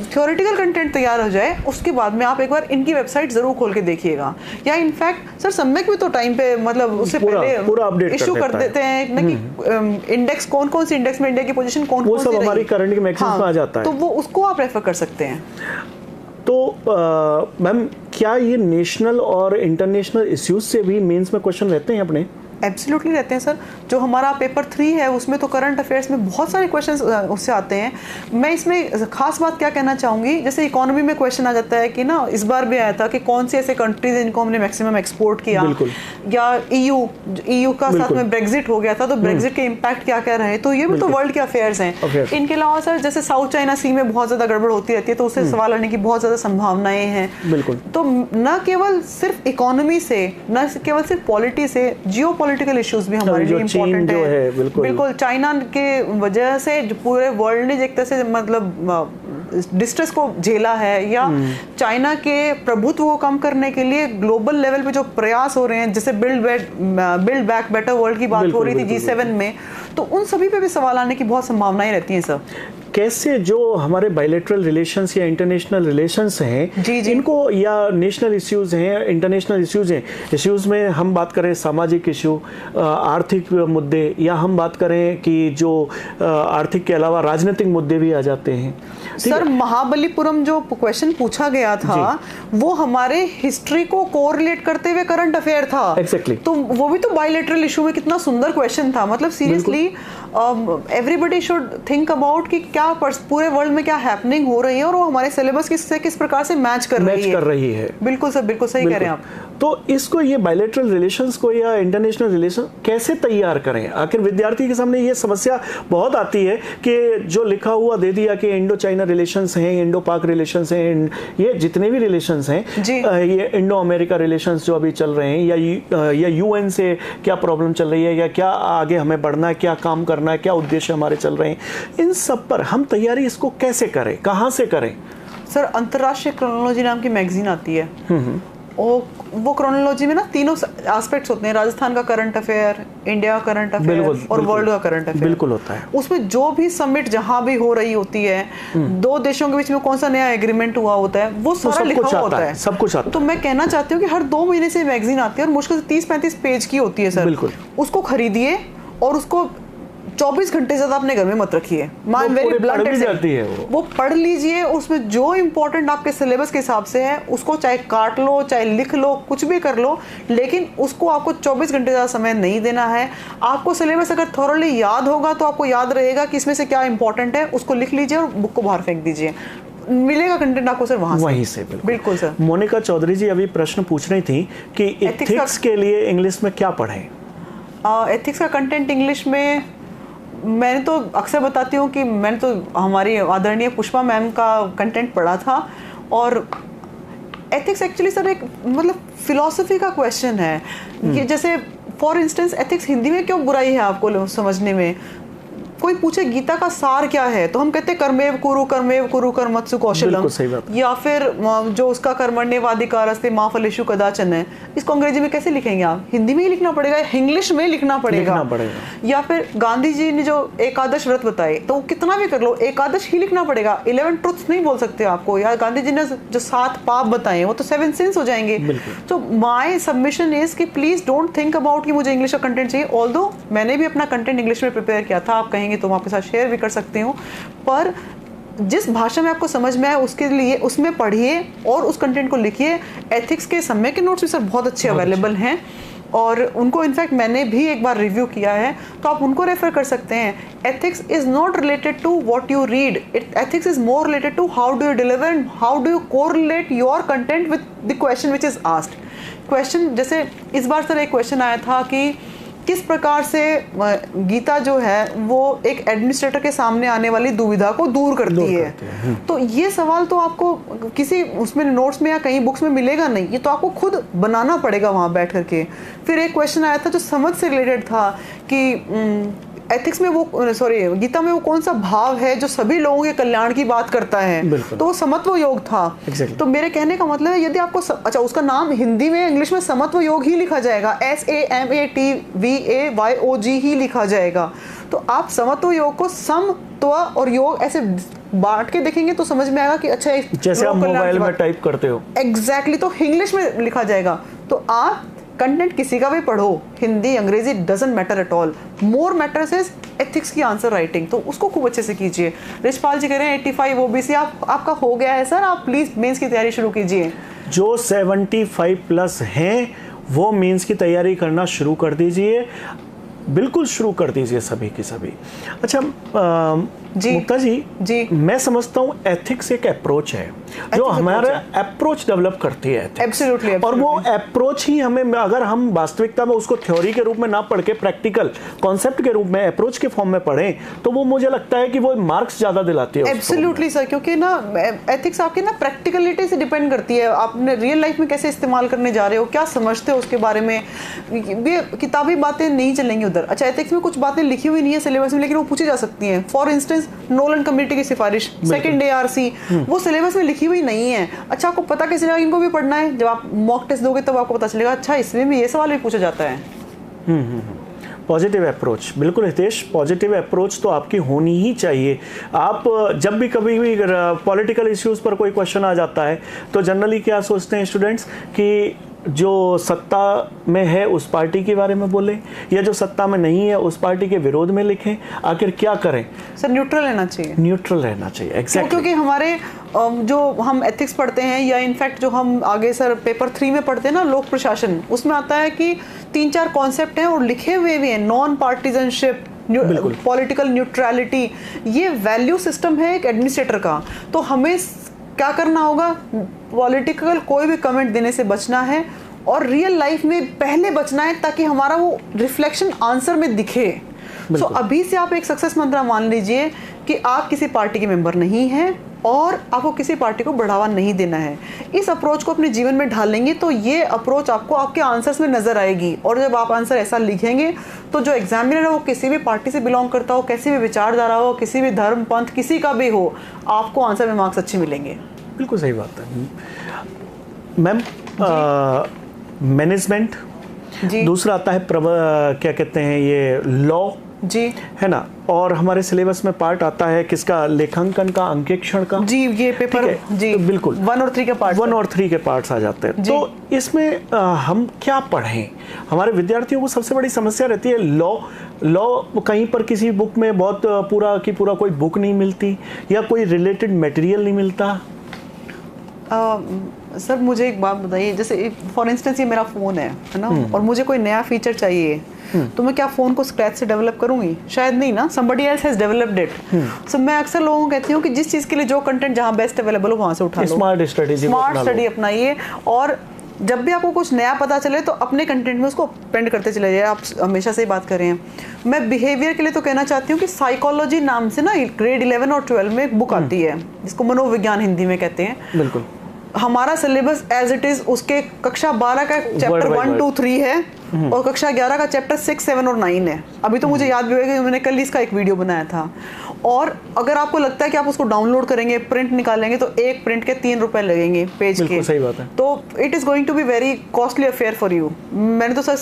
थ्योरेटिकल कंटेंट तैयार हो जाए उसके बाद में आप एक बार इनकी वेबसाइट जरूर खोल के देखिएगा। या इनफैक्ट सर सम्यक भी तो टाइम पे मतलब उससे पहले इशू कर देते हैं ना कि इंडेक्स कौन कौन सी इंडेक्स में इंडिया की पोजीशन कौन कौन सी रही, हमारी करंट के मैगजीन्स में आ जाता है, तो वो उसको आप रेफर कर सकते हैं। तो मैम क्या ये नेशनल और इंटरनेशनल इश्यूज से भी मेंस में क्वेश्चन रहते हैं अपने? एब्सोल्युटली रहते हैं सर। जो हमारा पेपर 3 है उसमें तो करंट अफेयर्स में बहुत सारे क्वेश्चंस उससे आते हैं। मैं इसमें खास बात क्या कहना चाहूँगी, जैसे इकोनॉमी में क्वेश्चन आ जाता है कि ना, इस बार भी आया था कि कौन से ऐसे कंट्रीज जिनको हमने मैक्सिमम एक्सपोर्ट किया, या EU का साथ में ब्रेग्जिट हो गया था, तो ब्रेग्जिट के इम्पैक्ट क्या क्या रहे, तो ये भी तो वर्ल्ड के अफेयर्स हैं। इनके अलावा सर जैसे साउथ चाइना सी में बहुत ज़्यादा गड़बड़ होती रहती है, तो उससे सवाल आने की बहुत ज़्यादा संभावनाएं हैं। तो न केवल सिर्फ इकोनॉमी से, न केवल सिर्फ पॉलिटी से, जियो पॉलिटिकल इश्यूज भी हमारे लिए इम्पोर्टेंट है। बिल्कुल चाइना के वजह से जो पूरे वर्ल्ड ने एक तरह से मतलब डिस्ट्रेस को झेला है, या चाइना के प्रभुत्व को कम करने के लिए ग्लोबल लेवल पे जो प्रयास हो रहे हैं, जैसे बिल्ड बैक बेटर वर्ल्ड की बात हो रही थी G7 में, तो उन सभी पे भी सवाल आने की बहुत संभावनाएं रहती हैं सर। कैसे जो हमारे बायलैटरल रिलेशंस या इंटरनेशनल रिलेशंस हैं, जी। इनको, या नेशनल इश्यूज हैं, इंटरनेशनल इश्यूज हैं, इश्यूज में हम बात करें सामाजिक इशू, आर्थिक मुद्दे, या हम बात करें कि जो आर्थिक के अलावा राजनीतिक मुद्दे भी आ जाते हैं। सर महाबलीपुरम जो क्वेश्चन पूछा गया था वो हमारे हिस्ट्री को कोरिलेट करते हुए करंट अफेयर था। Exactly. तो वो भी तो बायलैटरल इशू में कितना सुंदर क्वेश्चन था। मतलब seriously everybody should think about कि क्या पूरे वर्ल्ड में क्या हैपनिंग हो रही है, और वो हमारे सिलेबस से किस प्रकार से मैच कर रही है। बिल्कुल सर, बिल्कुल सही कह रहे हैं आप। तो इसको, ये बायलैटरल रिलेशंस को या इंटरनेशनल रिलेशन कैसे तैयार करें? आखिर विद्यार्थी के सामने ये समस्या बहुत आती है कि जो लिखा हुआ दे दिया कि इंडो चाइना रिलेशंस हैं, इंडो पाक रिलेशंस हैं, ये जितने भी रिलेशंस हैं, ये इंडो अमेरिका रिलेशंस जो अभी चल रहे हैं, या UN से क्या प्रॉब्लम चल रही है, या क्या आगे हमें बढ़ना है, क्या काम करना है, क्या उद्देश्य हमारे चल रहे हैं, इन सब पर हम तैयारी इसको कैसे करें, कहाँ से करें? सर अंतर्राष्ट्रीय क्रोनोलॉजी नाम की मैगजीन आती है, वो क्रोनोलॉजी में ना तीनों एस्पेक्ट्स होते हैं, राजस्थान का करंट अफेयर, इंडिया का करंट अफेयर और वर्ल्ड का करंट अफेयर। बिल्कुल होता है। उसमें जो भी समिट जहां भी हो रही होती है, दो देशों के बीच में कौन सा नया एग्रीमेंट हुआ होता है, वो सारा लिखा हुआ होता है, सब कुछ आता है। तो मैं कहना चाहती हूँ कि हर 2 महीने से मैगजीन आती है और मुश्किल से 30-35 पेज की होती है सर। बिल्कुल। उसको खरीदिए और उसको 24 घंटे ज्यादा अपने घर में मत रखिए। वो पढ़ लीजिए, उसमें जो इम्पोर्टेंट आपके सिलेबस के हिसाब से है उसको चाहे काट लो, चाहे लिख लो, कुछ भी कर लो, लेकिन उसको आपको 24 घंटे ज़्यादा समय नहीं देना है। आपको सिलेबस अगर थोरली याद होगा तो आपको याद रहेगा कि इसमें से क्या इंपॉर्टेंट है, उसको लिख लीजिए और बुक को बाहर फेंक दीजिए, मिलेगा कंटेंट आपको सर वहीं से। बिल्कुल सर। मोनिका चौधरी जी अभी प्रश्न पूछ रही थी कि एथिक्स के लिए इंग्लिश में क्या पढ़ें? एथिक्स का कंटेंट इंग्लिश में मैंने तो अक्सर बताती हूँ कि मैंने तो हमारी आदरणीय पुष्पा मैम का कंटेंट पढ़ा था, और एथिक्स एक्चुअली सर एक मतलब फिलॉसफी का क्वेश्चन है। ये जैसे फॉर इंस्टेंस एथिक्स हिंदी में क्यों बुराई है आपको समझने में? कोई पूछे गीता का सार क्या है, तो हम कहते हैं कर्मेव कुरु कर्मत्सु कौशलम, या फिर जो उसका कर्मण्येवाधिकारस्ते मा फलेषु कदाचन है, इसको अंग्रेजी में कैसे लिखेंगे आप? हिंदी में ही लिखना पड़ेगा, इंग्लिश में लिखना पड़ेगा। या फिर गांधी जी ने जो एकादश व्रत बताए, तो कितना भी कर लो एकादश ही लिखना पड़ेगा, 11 ट्रुथ्स नहीं बोल सकते आपको। या गांधी जी ने जो 7 पाप बताए वो तो 7 सिंस हो जाएंगे। तो माय सबमिशन इज कि प्लीज डोंट थिंक अबाउट कि मुझे इंग्लिश का कंटेंट चाहिए, ऑल्दो मैंने भी अपना कंटेंट इंग्लिश में प्रिपेयर किया था, आप कहेंगे तो मैं आपके साथ शेयर भी कर सकती हूँ, पर जिस भाषा में आपको समझ में आए उसके लिए उसमें पढ़िए और उस कंटेंट को लिखिए। एथिक्स के समय के नोट्स भी सर बहुत अच्छे अवेलेबल हैं, और उनको इनफैक्ट मैंने भी एक बार रिव्यू किया है, तो आप उनको रेफर कर सकते हैं। Ethics is not related to what you read, ethics is more related to how do you deliver and how do you correlate your content with the question which is asked. Question जैसे इस बार sir एक question आया था कि किस प्रकार से गीता जो है वो एक एडमिनिस्ट्रेटर के सामने आने वाली दुविधा को दूर करती है। तो ये सवाल तो आपको किसी उसमें नोट्स में या कहीं बुक्स में मिलेगा नहीं, ये तो आपको खुद बनाना पड़ेगा वहाँ बैठ करके। फिर एक क्वेश्चन आया था जो समझ से रिलेटेड था कि एथिक्स में वो गीता में वो कौन सा भाव है जो सभी लोगों के कल्याण की बात करता है, तो वो समत्व योग था। तो मेरे कहने का मतलब है यदि आपको अच्छा उसका नाम हिंदी में इंग्लिश में समत्व योग ही लिखा जाएगा, SAMATVAYOG ही लिखा जाएगा, तो आप समत्व योग को समत्व और योग ऐसे बांट के देखेंगे तो समझ में आएगा कि अच्छा जैसे आप मोबाइल में टाइप करते हो एग्जैक्टली तो इंग्लिश में लिखा जाएगा। तो आप कंटेंट किसी का भी पढ़ो, हिंदी अंग्रेजी doesn't matter at all, more matters is ethics की आंसर राइटिंग, तो उसको खूब अच्छे से कीजिए। रिशपाल जी कह रहे हैं 85 OBC आपका हो गया है सर, आप प्लीज मेंस की तैयारी शुरू कीजिए। जो 75 प्लस हैं वो मेंस की तैयारी करना शुरू कर दीजिए, बिल्कुल शुरू कर दीजिए सभी की सभी। अच्छा मुक्ता जी, मैं समझता हूँ एथिक्स एक अप्रोच है जो हमारा अप्रोच डेवलप करती है। एब्सोल्युटली। और वो अप्रोच ही हमें, अगर हम वास्तविकता में उसको थ्योरी के रूप में ना पढ़ के प्रैक्टिकल कॉन्सेप्ट के रूप में अप्रोच के फॉर्म में पढ़ें तो वो मुझे लगता है कि वो मार्क्स ज्यादा दिलाती है। एब्सोल्युटली सर, क्योंकि ना एथिक्स आपकी ना प्रैक्टिकलिटी से डिपेंड करती है, आपने रियल लाइफ में कैसे इस्तेमाल करने जा रहे हो, क्या समझते हो उसके बारे में। किताबी बातें नहीं चलेंगी उधर। अच्छा, एथिक्स में कुछ बातें लिखी हुई नहीं है सिलेबस में, लेकिन वो पूछी जा सकती हैं। फॉर इंस्टेंस नोलन कमेटी की सिफारिश, सेकंड ARC, वो सिलेबस में लिखी हुई नहीं है। अच्छा, आपको पता कैसे चलेगा इनको भी पढ़ना है? जब आप मॉक टेस्ट दोगे तब आपको पता चलेगा अच्छा इसमें भी ये सवाल भी पूछा जाता है। पॉजिटिव अप्रोच, बिल्कुल हितेश, पॉजिटिव अप्रोच तो आपकी होनी ही चाहिए। आप जब भी कभी भी पॉलिटिकल इश्यूज पर कोई क्वेश्चन आ जाता है तो जनरली क्या सोचते हैं स्टूडेंट्स कि जो सत्ता में है उस पार्टी के बारे में बोलें या जो सत्ता में नहीं है उस पार्टी के विरोध में लिखें। आखिर क्या करें सर? न्यूट्रल रहना चाहिए। न्यूट्रल रहना चाहिए, एग्जैक्टली। क्योंकि हमारे जो हम एथिक्स पढ़ते हैं या इनफैक्ट जो हम आगे सर पेपर 3 में पढ़ते हैं ना, लोक प्रशासन, उसमें आता है कि 3-4 कॉन्सेप्ट हैं और लिखे हुए भी हैं। नॉन पार्टीजनशिप, पॉलिटिकल न्यूट्रलिटी, ये वैल्यू सिस्टम है एक एडमिनिस्ट्रेटर का। तो हमें क्या करना होगा? पॉलिटिकल कोई भी कमेंट देने से बचना है और रियल लाइफ में पहले बचना है ताकि हमारा वो रिफ्लेक्शन आंसर में दिखे। सो अभी से आप एक सक्सेस मंत्र मान लीजिए कि आप किसी पार्टी के मेंबर नहीं हैं और आपको किसी पार्टी को बढ़ावा नहीं देना है। इस अप्रोच को अपने जीवन में ढालेंगे तो ये अप्रोच आपको आपके आंसर्स में नजर आएगी। और जब आप आंसर ऐसा लिखेंगे तो जो एग्जामिनर है वो किसी भी पार्टी से बिलोंग करता हो, किसी भी विचारधारा हो, किसी भी धर्म पंथ किसी का भी हो, आपको आंसर में मार्क्स अच्छे मिलेंगे। बिल्कुल सही बात है मैम। मैनेजमेंट, दूसरा आता है क्या कहते हैं ये लॉ जी, है ना, और हमारे सिलेबस में पार्ट आता है किसका? लेखांकन का, अंकेक्षण का। जी, ये पेपर जी तो बिल्कुल 1 और 3 के पार्ट, 1 और 3 के पार्ट्स आ जाते हैं। तो इसमें हम क्या पढ़ें? हमारे विद्यार्थियों को सबसे बड़ी समस्या रहती है लॉ कहीं पर किसी बुक में बहुत पूरा की पूरा कोई बुक नहीं मिलती या कोई रिलेटेड मटेरियल नहीं मिलता। सर मुझे एक बात बताइए, जैसे फॉर इंस्टेंस ये मेरा फ़ोन है ना, और मुझे कोई नया फीचर चाहिए तो मैं क्या फ़ोन को स्क्रैच से डेवलप करूंगी? शायद नहीं ना, somebody else has developed it। सो मैं अक्सर लोगों को कहती हूँ कि जिस चीज़ के लिए जो कंटेंट जहाँ बेस्ट अवेलेबल हो वहाँ से उठा लो। स्मार्ट स्टडी अपनाइए और जब भी आपको कुछ नया पता चले तो अपने कंटेंट में उसको पेंड करते चले जाए। आप हमेशा से बात कर रहे हैं। मैं बिहेवियर के लिए तो कहना चाहती हूँ कि साइकोलॉजी नाम से ना ग्रेड 11 और 12 में एक बुक आती है जिसको मनोविज्ञान हिंदी में कहते हैं। बिल्कुल। हमारा सिलेबस एज इट इज उसके कक्षा 12 का चैप्टर 1, 2, 3 है और कक्षा 11 का चैप्टर 6, 7 और 9 है। अभी तो मुझे याद भी होगा कि मैंने कल इसका एक वीडियो बनाया था। और अगर आपको लगता है कि आप उसको डाउनलोड करेंगे, प्रिंट निकालेंगे तो एक प्रिंट के 3 रुपए लगेंगे पेज के। सही बात है। तो it is going to be very costly affair for you. मैंने तो सर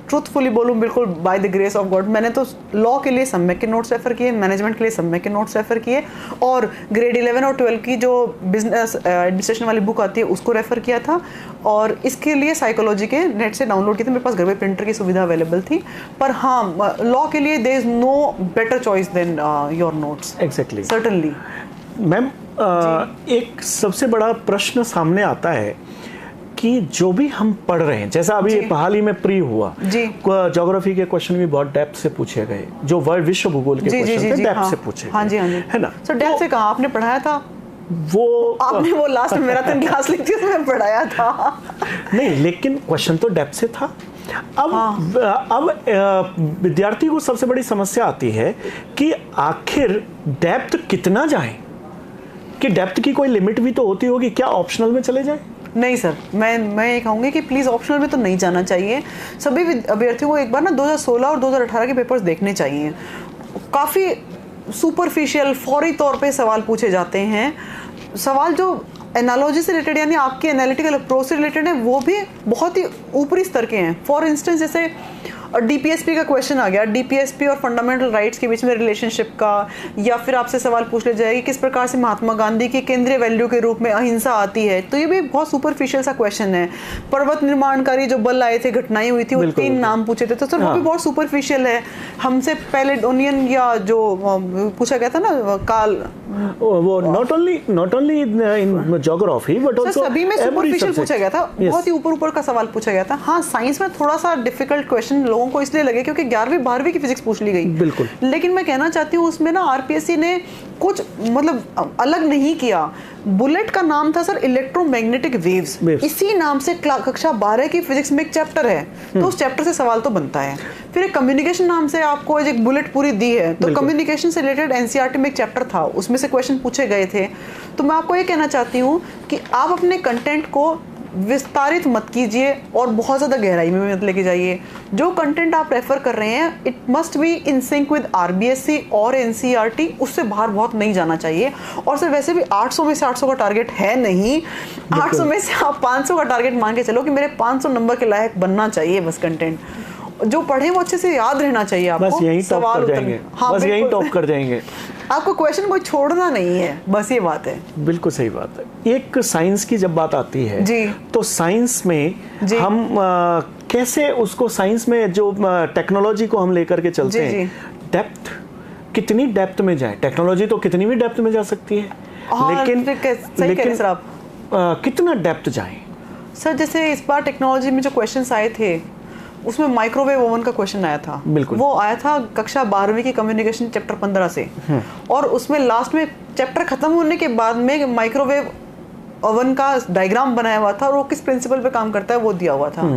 ट्रूथफुली बोलूँ, बिल्कुल by the grace of God, मैंने तो लॉ के लिए सम्यक के नोट्स रेफर किए, मैनेजमेंट के लिए सम्यक के नोट्स रेफर किए और ग्रेड 11 और 12 की जो बिजनेस एडमिनिस्ट्रेशन वाली बुक आती है उसको रेफर किया था। और इसके लिए साइकोलॉजी के नेट से डाउनलोड किए थे। मेरे पास घर में प्रिंटर की सुविधा अवेलेबल थी। पर हाँ, लॉ के लिए there is no better choice than your notes. Exactly, certainly. Ma'am एक सबसे बड़ा प्रश्न सामने आता है कि जो भी हम पढ़ रहे हैं, जैसा अभी हाल ही में प्री हुआ, ज्योग्राफी के क्वेश्चन भी बहुत डेप्थ से पूछे गए, जो वर्ल्ड विश्व भूगोल के क्वेश्चन थे डेप्थ से पूछे गए, है ना। सर डेप्थ से कहाँ आपने पढ़ाया था? वो आपने वो लास्ट मैराथन क्लास ली थी उसमें पढ़ाया था। नहीं, लेकिन क्वेश्चन तो डेप्थ से था। अब विद्यार्थी को सबसे बड़ी समस्या आती है कि आखिर डेप्थ कितना जाए, कि डेप्थ की कोई लिमिट भी तो होती होगी। क्या ऑप्शनल में चले जाए? नहीं सर, मैं ये कहूँगी कि प्लीज़ ऑप्शनल में तो नहीं जाना चाहिए। सभी अभ्यर्थियों को एक बार ना 2016 और 2018 के पेपर्स देखने चाहिए। काफ़ी सुपरफिशियल फौरी तौर पे सवाल पूछे जाते हैं। सवाल जो एनालॉजी से रिलेटेड यानी आपके एनालिटिकल अप्रोच से रिलेटेड है वो भी बहुत ही ऊपरी स्तर के हैं। फॉर इंस्टेंस जैसे डीपीएसपी का क्वेश्चन आ गया, डीपीएसपी और फंडामेंटल राइट्स के बीच में रिलेशनशिप का, या फिर आपसे सवाल पूछ ले जाएगी किस प्रकार से महात्मा गांधी की केंद्रीय वैल्यू के रूप में अहिंसा आती है। तो ये भी बहुत सुपरफिशियल सा क्वेश्चन है। पर्वत निर्माणकारी जो बल आए थे, घटनाएं हुई थी, वो 3 नाम पूछे थे, तो सर वो भी बहुत सुपरफिशियल है। हमसे पहले ओनियन या जो पूछा गया था ना, काल वो not only in geography but also सभी में सुपरफिशियल पूछा गया था, बहुत ही ऊपर का सवाल पूछा गया था। हाँ, साइंस में थोड़ा सा डिफिकल्ट क्वेश्चन लोगों को इसलिए लगे क्योंकि 11वीं 12वीं की फिजिक्स पूछ ली गई। बिल्कुल। लेकिन मैं कहना चाहती हूँ उसमें ना आरपीएससी ने कुछ मतलब अलग नहीं किया। बुलेट का नाम था सर इलेक्ट्रोमैग्नेटिक वेव्स, इसी नाम से कक्षा 12 की फिजिक्स में एक चैप्टर है, तो उस चैप्टर से सवाल तो बनता है। फिर एक कम्युनिकेशन नाम से आपको एक बुलेट पूरी दी है, तो कम्युनिकेशन से रिलेटेड एनसीईआरटी में एक चैप्टर था, उसमें से क्वेश्चन पूछे गए थे। तो मैं आपको ये कहना चाहती हूँ कि आप अपने कंटेंट को विस्तारित मत कीजिए और बहुत ज़्यादा गहराई में मत लेके जाइए। जो कंटेंट आप रेफर कर रहे हैं it must be in sync with RBSC और एनसीईआरटी, उससे बाहर बहुत नहीं जाना चाहिए। और सर वैसे भी 800 में से 800 का टारगेट है नहीं, 800 में से आप 500 का टारगेट मान के चलो कि मेरे 500 नंबर के लायक बनना चाहिए बस कंटेंट। जो पढ़े वो अच्छे से याद रहना चाहिए आपको, बस यही टॉप कर जाएंगे। हाँ, बस यही टॉप कर जाएंगे। आपको क्वेश्चन कोई छोड़ना नहीं है, बस ये बात है। बिल्कुल सही बात है। एक साइंस की जब बात आती है जी, तो साइंस में हम कैसे उसको साइंस में जो टेक्नोलॉजी को हम लेकर के चलते हैं, डेप्थ कितनी डेप्थ में जाए, टेक्नोलॉजी तो कितनी भी डेप्थ में जा सकती है, लेकिन सर आप कितना डेप्थ जाए। सर जैसे इस बार टेक्नोलॉजी में जो क्वेश्चंस आए थे उसमें माइक्रोवेव ओवन का क्वेश्चन आया था। बिल्कुल। वो आया था कक्षा 12वीं की कम्युनिकेशन चैप्टर 15 से, और उसमें लास्ट में चैप्टर खत्म होने के बाद में माइक्रोवेव ओवन का डायग्राम बनाया हुआ था और वो किस प्रिंसिपल पे काम करता है वो दिया हुआ था।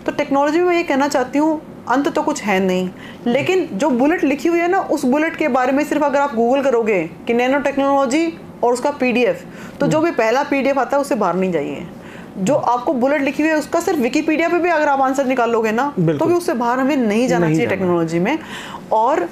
तो टेक्नोलॉजी में ये कहना चाहती हूँ अंत तो कुछ है नहीं, लेकिन जो बुलेट लिखी हुई है ना उस बुलेट के बारे में सिर्फ अगर आप गूगल करोगे कि नैनो टेक्नोलॉजी और उसका पीडीएफ, तो जो भी पहला पीडीएफ आता है उससे बाहर नहीं जाइए। जो आपको बुलेट लिखी हुई है उसका सिर्फ विकिपीडिया पे भी अगर आप आंसर निकालोगे ना तो भी उससे बाहर हमें नहीं जाना चाहिए टेक्नोलॉजी में। और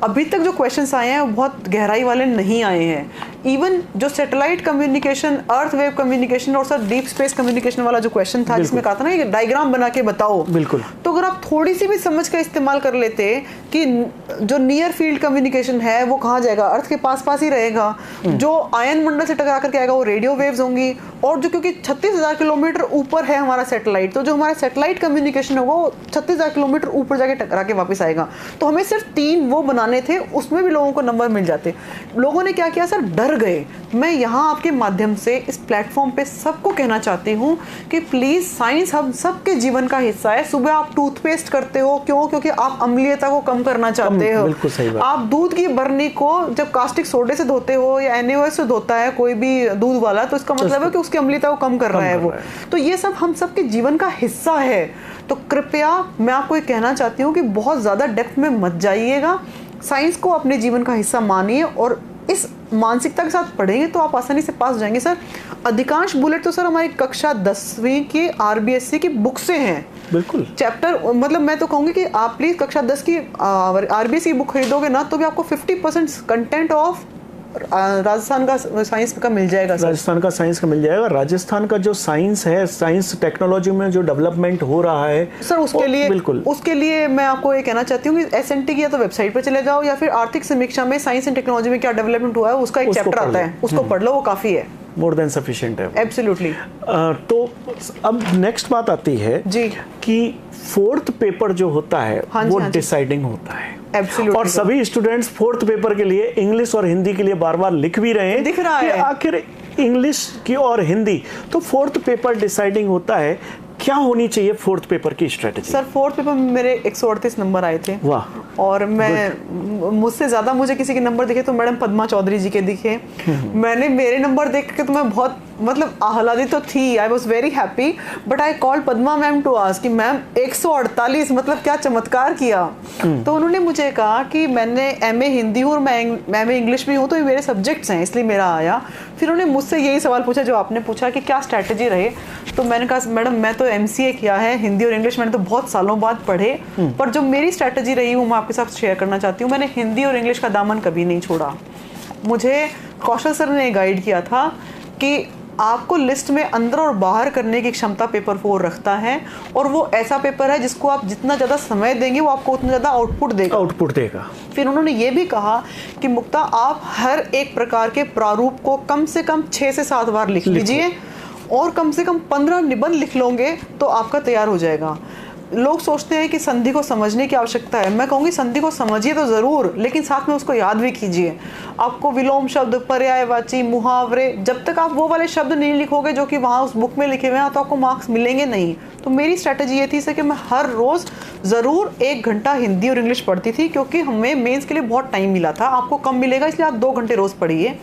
अभी तक जो क्वेश्चंस आए हैं वो बहुत गहराई वाले नहीं आए हैं। इवन जो सैटेलाइट कम्युनिकेशन, अर्थ वेव कम्युनिकेशन और सर डीप स्पेस कम्युनिकेशन वाला जो क्वेश्चन था जिसमें कहा था ना ये डायग्राम बना के बताओ, बिल्कुल, तो अगर आप थोड़ी सी भी समझ का इस्तेमाल कर लेते कि जो नियर फील्ड कम्युनिकेशन है वो कहाँ जाएगा, अर्थ के पास पास ही रहेगा, जो आयन मंडल से टकरा करके आएगा वो रेडियो वेव्स होंगी, और जो क्योंकि 36,000 किलोमीटर ऊपर है हमारा सैटेलाइट, तो जो हमारा सैटेलाइट कम्युनिकेशन होगा वो 36,000 किलोमीटर ऊपर जाके टकरा के वापस आएगा। तो हमें सिर्फ 3 वो बनाने थे, उसमें भी लोगों को नंबर मिल जाते। लोगों ने क्या किया सर, डर गए। मैं यहाँ आपके माध्यम से इस प्लेटफॉर्म पे सबको कहना चाहती हूँ कि प्लीज साइंस हम सबके जीवन का हिस्सा है। सुबह आप टूथपेस्ट करते हो क्यों? क्योंकि आप अम्लीयता को कम करना चाहते हो। बिल्कुल सही बात। आप दूध की बर्नी को जब कास्टिक सोडे से धोते हो या NaOH से धोता है कोई भी दूध वाला, तो इसका मतलब है कि उसकी अम्लीयता को कम कर रहा है वो। तो ये सब हम सबके जीवन का हिस्सा है। तो कृपया मैं आपको ये कहना चाहती हूँ कि बहुत ज्यादा डेप्थ में मत जाइएगा, साइंस को अपने जीवन का हिस्सा मानिए और इस मानसिकता के साथ पढ़ेंगे तो आप आसानी से पास जाएंगे। सर अधिकांश बुलेट तो सर हमारी कक्षा 10वीं की आरबीएससी की बुक से हैं। बिल्कुल चैप्टर, मतलब मैं तो कहूंगी कि आप प्लीज कक्षा 10 की आरबीएससी की बुक खरीदोगे ना तो भी आपको 50% कंटेंट ऑफ राजस्थान का साइंस का मिल जाएगा। राजस्थान का साइंस का मिल जाएगा। राजस्थान का जो साइंस है, साइंस टेक्नोलॉजी में जो डेवलपमेंट हो रहा है सर, उसके लिए मैं आपको ये कहना चाहती हूँ कि एसएनटी की या तो वेबसाइट पर चले जाओ या फिर आर्थिक समीक्षा में साइंस एंड टेक्नोलॉजी में क्या डेवलपमेंट हुआ है उसका एक चैप्टर आता है, उसको पढ़ लो, वो काफी है, मोर देन सफिशिएंट है। एब्सोल्युटली। तो अब नेक्स्ट बात आती है जी कि 4th पेपर जो होता है वो डिसाइडिंग होता है। Absolutely. और सभी स्टूडेंट्स 4th पेपर के लिए इंग्लिश और हिंदी के लिए बार-बार लिख भी रहे हैं, दिख रहा है आखिर इंग्लिश की और हिंदी। तो 4th पेपर डिसाइडिंग होता है, क्या होनी चाहिए 4th पेपर की स्ट्रेटजी? सर 4th पेपर में मेरे 138 नंबर आए थे। वाह। और मुझसे ज्यादा मुझे किसी के नंबर दिखे तो मैडम पद्मा चौधरी जी के दिखे। मैंने मेरे नंबर देख के तो मैं बहुत मतलब आह्लादित तो थी, I was very happy, but I call Padma ma'am to ask कि मैम 148 मतलब क्या चमत्कार किया। तो उन्होंने मुझे कहा कि मैंने MA हिंदी हूँ और मैं MA इंग्लिश भी हूँ, तो ये मेरे सब्जेक्ट्स हैं इसलिए मेरा आया। फिर उन्होंने मुझसे यही सवाल पूछा जो आपने पूछा कि क्या स्ट्रैटेजी रहे। तो मैंने कहा मैडम मैं तो MCA किया है, हिंदी और इंग्लिश मैंने तो बहुत सालों बाद पढ़े, पर जो मेरी स्ट्रैटेजी रही वो मैं आपके साथ शेयर करना चाहती हूँ। मैंने हिंदी और इंग्लिश का दामन कभी नहीं छोड़ा। मुझे कौशल सर ने गाइड किया था कि आपको लिस्ट में अंदर और बाहर करने की क्षमता पेपर 4 रखता है, और वो ऐसा पेपर है जिसको आप जितना ज़्यादा समय देंगे वो आपको उतना ज़्यादा आउटपुट देगा। फिर उन्होंने ये भी कहा कि मुक्ता आप हर एक प्रकार के प्रारूप को कम से कम 6 से 7 बार लिख लीजिए और कम से कम 15 निबंध लिख लोगे तो आपका तैयार हो जाएगा। लोग सोचते हैं कि संधि को समझने की आवश्यकता है। मैं कहूँगी संधि को समझिए तो ज़रूर, लेकिन साथ में उसको याद भी कीजिए। आपको विलोम शब्द, पर्यायवाची, मुहावरे, जब तक आप वो वाले शब्द नहीं लिखोगे जो कि वहाँ उस बुक में लिखे हुए हैं, तो आपको मार्क्स मिलेंगे नहीं। तो मेरी स्ट्रैटेजी ये थी कि मैं हर रोज़ ज़रूर 1 घंटा हिंदी और इंग्लिश पढ़ती थी, क्योंकि हमें मेंस के लिए बहुत टाइम मिला था। आपको कम मिलेगा, इसलिए आप 2 घंटे रोज़ पढ़िए।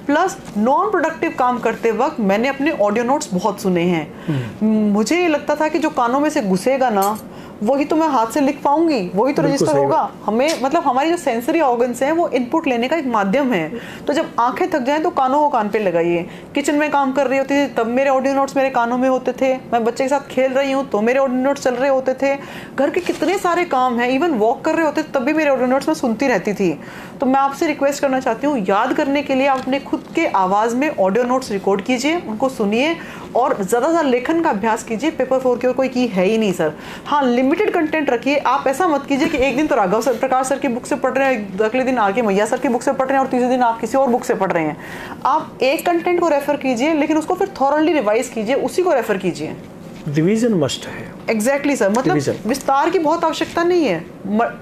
प्लस नॉन प्रोडक्टिव काम करते वक्त मैंने अपने ऑडियो नोट्स बहुत सुने हैं। मुझे ये लगता था कि जो कानों में से घुसेगा ना, वही तो मैं हाथ से लिख पाऊंगी, वही तो रजिस्टर होगा। हमें मतलब हमारी जो सेंसरी ऑर्गन्स हैं वो इनपुट लेने का एक माध्यम है। तो जब आंखें थक जाएं तो कानों को कान पे लगाइए। किचन में काम कर रही होती थी तब मेरे ऑडियो नोट्स मेरे कानों में होते थे। मैं बच्चे के साथ खेल रही हूँ तो मेरे ऑडियो नोट्स चल रहे होते थे। घर के कितने सारे काम हैं, इवन वॉक कर रहे होते तब भी मेरे ऑडियो नोट्स में सुनती रहती थी। तो मैं आपसे रिक्वेस्ट करना चाहती हूँ, याद करने के लिए आप अपने खुद के आवाज़ में ऑडियो नोट्स रिकॉर्ड कीजिए, उनको सुनिए और ज़्यादा लेखन का अभ्यास कीजिए। पेपर 4 की ओर कोई की है ही नहीं सर। हाँ, लिमिटेड कंटेंट रखिए। आप ऐसा मत कीजिए कि एक दिन तो राघव सर, प्रकाश सर की बुक से पढ़ रहे हैं, अगले दिन आगे मैया सर की बुक से पढ़ रहे हैं और तीसरे दिन आप किसी और बुक से पढ़ रहे हैं। आप एक कंटेंट को रेफर कीजिए, लेकिन उसको फिर थॉरली रिवाइज कीजिए, उसी को रेफर कीजिए। रिवीजन मस्ट है। एग्जैक्टली सर, मतलब विस्तार की बहुत आवश्यकता नहीं है।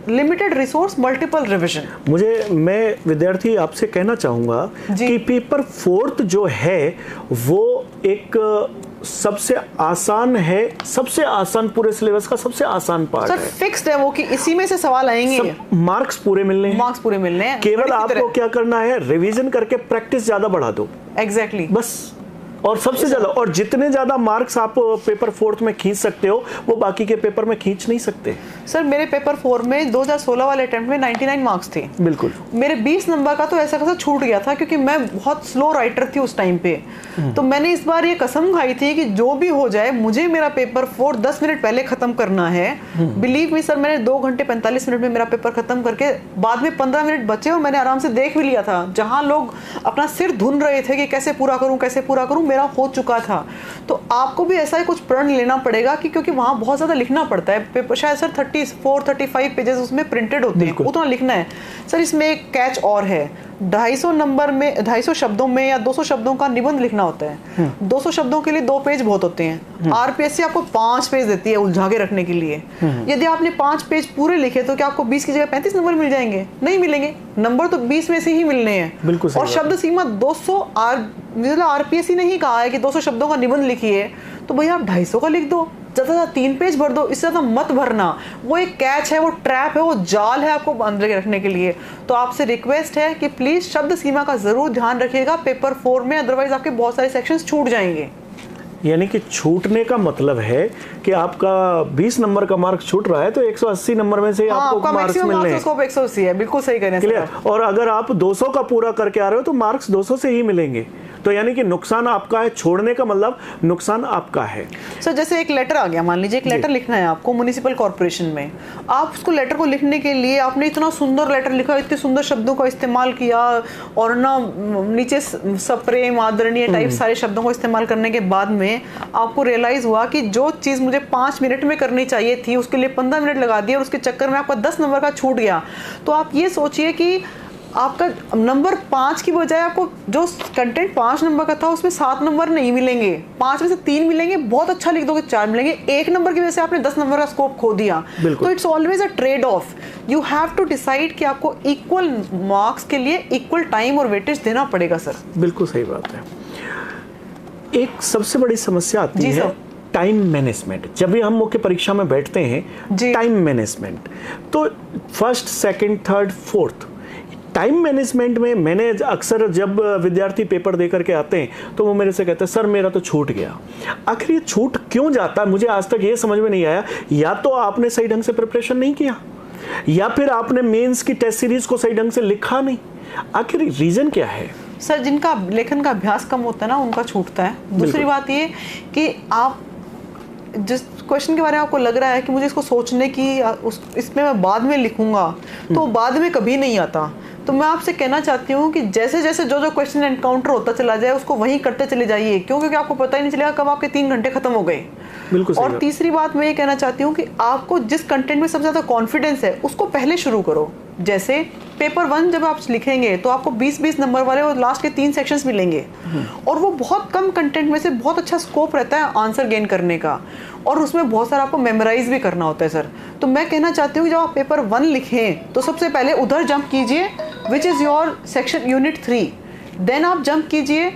Limited resource, multiple revision. मैं विद्यार्थी आपसे कहना चाहूंगा कि पेपर 4 जो है वो एक सबसे आसान है, सबसे आसान, पूरे सिलेबस का सबसे आसान पार्ट है। फिक्स्ड है वो कि इसी में से सवाल आएंगे। मार्क्स पूरे मिलने हैं, मार्क्स पूरे मिलने हैं। केवल आपको क्या करना है, रिवीजन करके प्रैक्टिस ज्यादा बढ़ा दो। एग्जैक्टली बस। और सबसे ज्यादा, और जितने ज्यादा मार्क्स आप पेपर 4 में खींच सकते हो वो बाकी के पेपर में खींच नहीं सकते। सर मेरे पेपर 4 में 2016 वाले अटेम्प्ट में 99 मार्क्स थे। बिल्कुल। मेरे 20 नंबर का तो ऐसा कैसा छूट गया था, क्योंकि मैं बहुत स्लो राइटर थी उस टाइम पे। तो मैंने इस बार ये कसम खाई थी कि जो भी हो जाए मुझे मेरा पेपर 4 10 मिनट पहले खत्म करना है। बिलीव मी सर, मैंने 2 घंटे 45 मिनट में मेरा पेपर खत्म करके बाद में 15 मिनट बचे और मैंने आराम से देख भी लिया था। जहाँ लोग अपना सिर धुन रहे थे कि कैसे पूरा करूँ, मेरा हो चुका था। तो आपको भी ऐसा ही कुछ प्रण लेना पड़ेगा कि क्योंकि वहाँ बहुत ज़्यादा लिखना पड़ता है। पेपर शायद सर 34-35 पेजेस उसमें प्रिंटेड होते हैं, उतना लिखना है। सर इसमें एक कैच और है, 250 नंबर में 250 शब्दों में या 200 शब्दों का निबंध लिखना होता है। 200 शब्दों के लिए 2 पेज बहुत होते हैं। आरपीएससी आपको 5 पेज देती है उलझा के रखने के लिए। यदि आपने 5 पेज पूरे लिखे तो क्या आपको 20 की जगह 35 नंबर मिल जाएंगे? नहीं मिलेंगे। नंबर तो 20 में से ही मिलने हैं। और शब्द सीमा 200 आरपीएससी नहीं कहा है कि 200 शब्दों का निबंध लिखिए, तो भैया आप 250 का लिख दो, ज़्यादा 3 पेज भर दो, इससे ज़्यादा मत भरना। वो एक कैच है, वो ट्रैप है, वो जाल है आपको अंदर रखने के लिए। तो आपसे रिक्वेस्ट है कि प्लीज़ शब्द सीमा का ज़रूर ध्यान रखिएगा पेपर 4 में, अदरवाइज आपके बहुत सारे सेक्शंस छूट जाएंगे। यानी कि छूटने का मतलब है कि आपका 20 नंबर का मार्क्स छूट रहा है तो 180 नंबर में से आपको मार्क्स मिलने हैं। 180 है, बिल्कुल सही कह रहे हैं। और अगर आप 200 का पूरा करके आ रहे हो तो मार्क्स 200 से ही मिलेंगे। तो यानी कि नुकसान आपका है, छोड़ने का मतलब नुकसान आपका है। सर जैसे एक लेटर आ गया, मान लीजिए एक लेटर लिखना है आपको म्युनिसिपल कॉर्पोरेशन में। आप उसको लेटर को लिखने के लिए आपने इतना सुंदर लेटर लिखा, इतने सुंदर शब्दों का इस्तेमाल किया और ना नीचे सप्रेम, आदरणीय टाइप सारे शब्दों को इस्तेमाल करने के बाद में आपको रियलाइज हुआ कि जो चीज़ मुझे 5 मिनट में करनी चाहिए थी उसके लिए 15 मिनट लगा दिया और उसके चक्कर में आपका 10 नंबर का छूट गया। तो आप ये सोचिए कि आपका नंबर 5 की बजाय आपको जो कंटेंट 5 नंबर का था उसमें 7 नंबर नहीं मिलेंगे, 5 में से 3 मिलेंगे। बहुत अच्छा लिख दोगे 4 मिलेंगे। 1 नंबर की वजह से आपने 10 नंबर का स्कोप खो दिया। तो it's always a trade off. You have to decide कि आपको इक्वल मार्क्स के लिए इक्वल टाइम और वेटेज देना पड़ेगा। सर बिल्कुल सही बात है। एक सबसे बड़ी समस्या आती है टाइम मैनेजमेंट। जब भी हम मुख्य परीक्षा में बैठते हैं, टाइम मैनेजमेंट, तो first, second, third, fourth time management में मैंने अक्सर जब विद्यार्थी पेपर दे करके आते हैं तो वो मेरे से कहते हैं सर मेरा तो छूट गया। आखिर ये छूट क्यों जाता है, मुझे आज तक ये समझ में नहीं आया। या तो आपने सही ढंग से प्रिपरेशन नहीं किया या फिर आपने मेंस की टेस्ट सीरीज को सही ढंग से लिखा नहीं। आखिर रीजन क्या है? सर जिनका लेखन का अभ्यास कम होता है ना उनका छूटता है। दूसरी बात ये कि आप जिस क्वेश्चन के बारे में आपको लग रहा है कि मुझे इसको सोचने की इसमें मैं बाद में लिखूंगा, तो बाद में कभी नहीं आता। तो मैं आपसे कहना चाहती हूँ कि जैसे जैसे जो जो क्वेश्चन एनकाउंटर होता चला जाए उसको वहीं करते चले जाइए। क्यों? क्योंकि आपको पता ही नहीं चलेगा कब आपके 3 घंटे खत्म हो गए। बिल्कुल सही और बात। तीसरी बात मैं ये कहना चाहती हूँ कि आपको जिस कंटेंट में सबसे ज़्यादा कॉन्फिडेंस है उसको पहले शुरू करो। जैसे पेपर 1 जब आप लिखेंगे तो आपको 20-20 नंबर वाले और लास्ट के 3 सेक्शंस मिलेंगे, और वो बहुत कम कंटेंट में से बहुत अच्छा स्कोप रहता है आंसर गेन करने का, और उसमें बहुत सारा आपको मेमोराइज भी करना होता है सर। तो मैं कहना चाहती हूँ जब आप पेपर 1 लिखें तो सबसे पहले उधर जंप कीजिए which is your section unit 3, then आप जंप कीजिए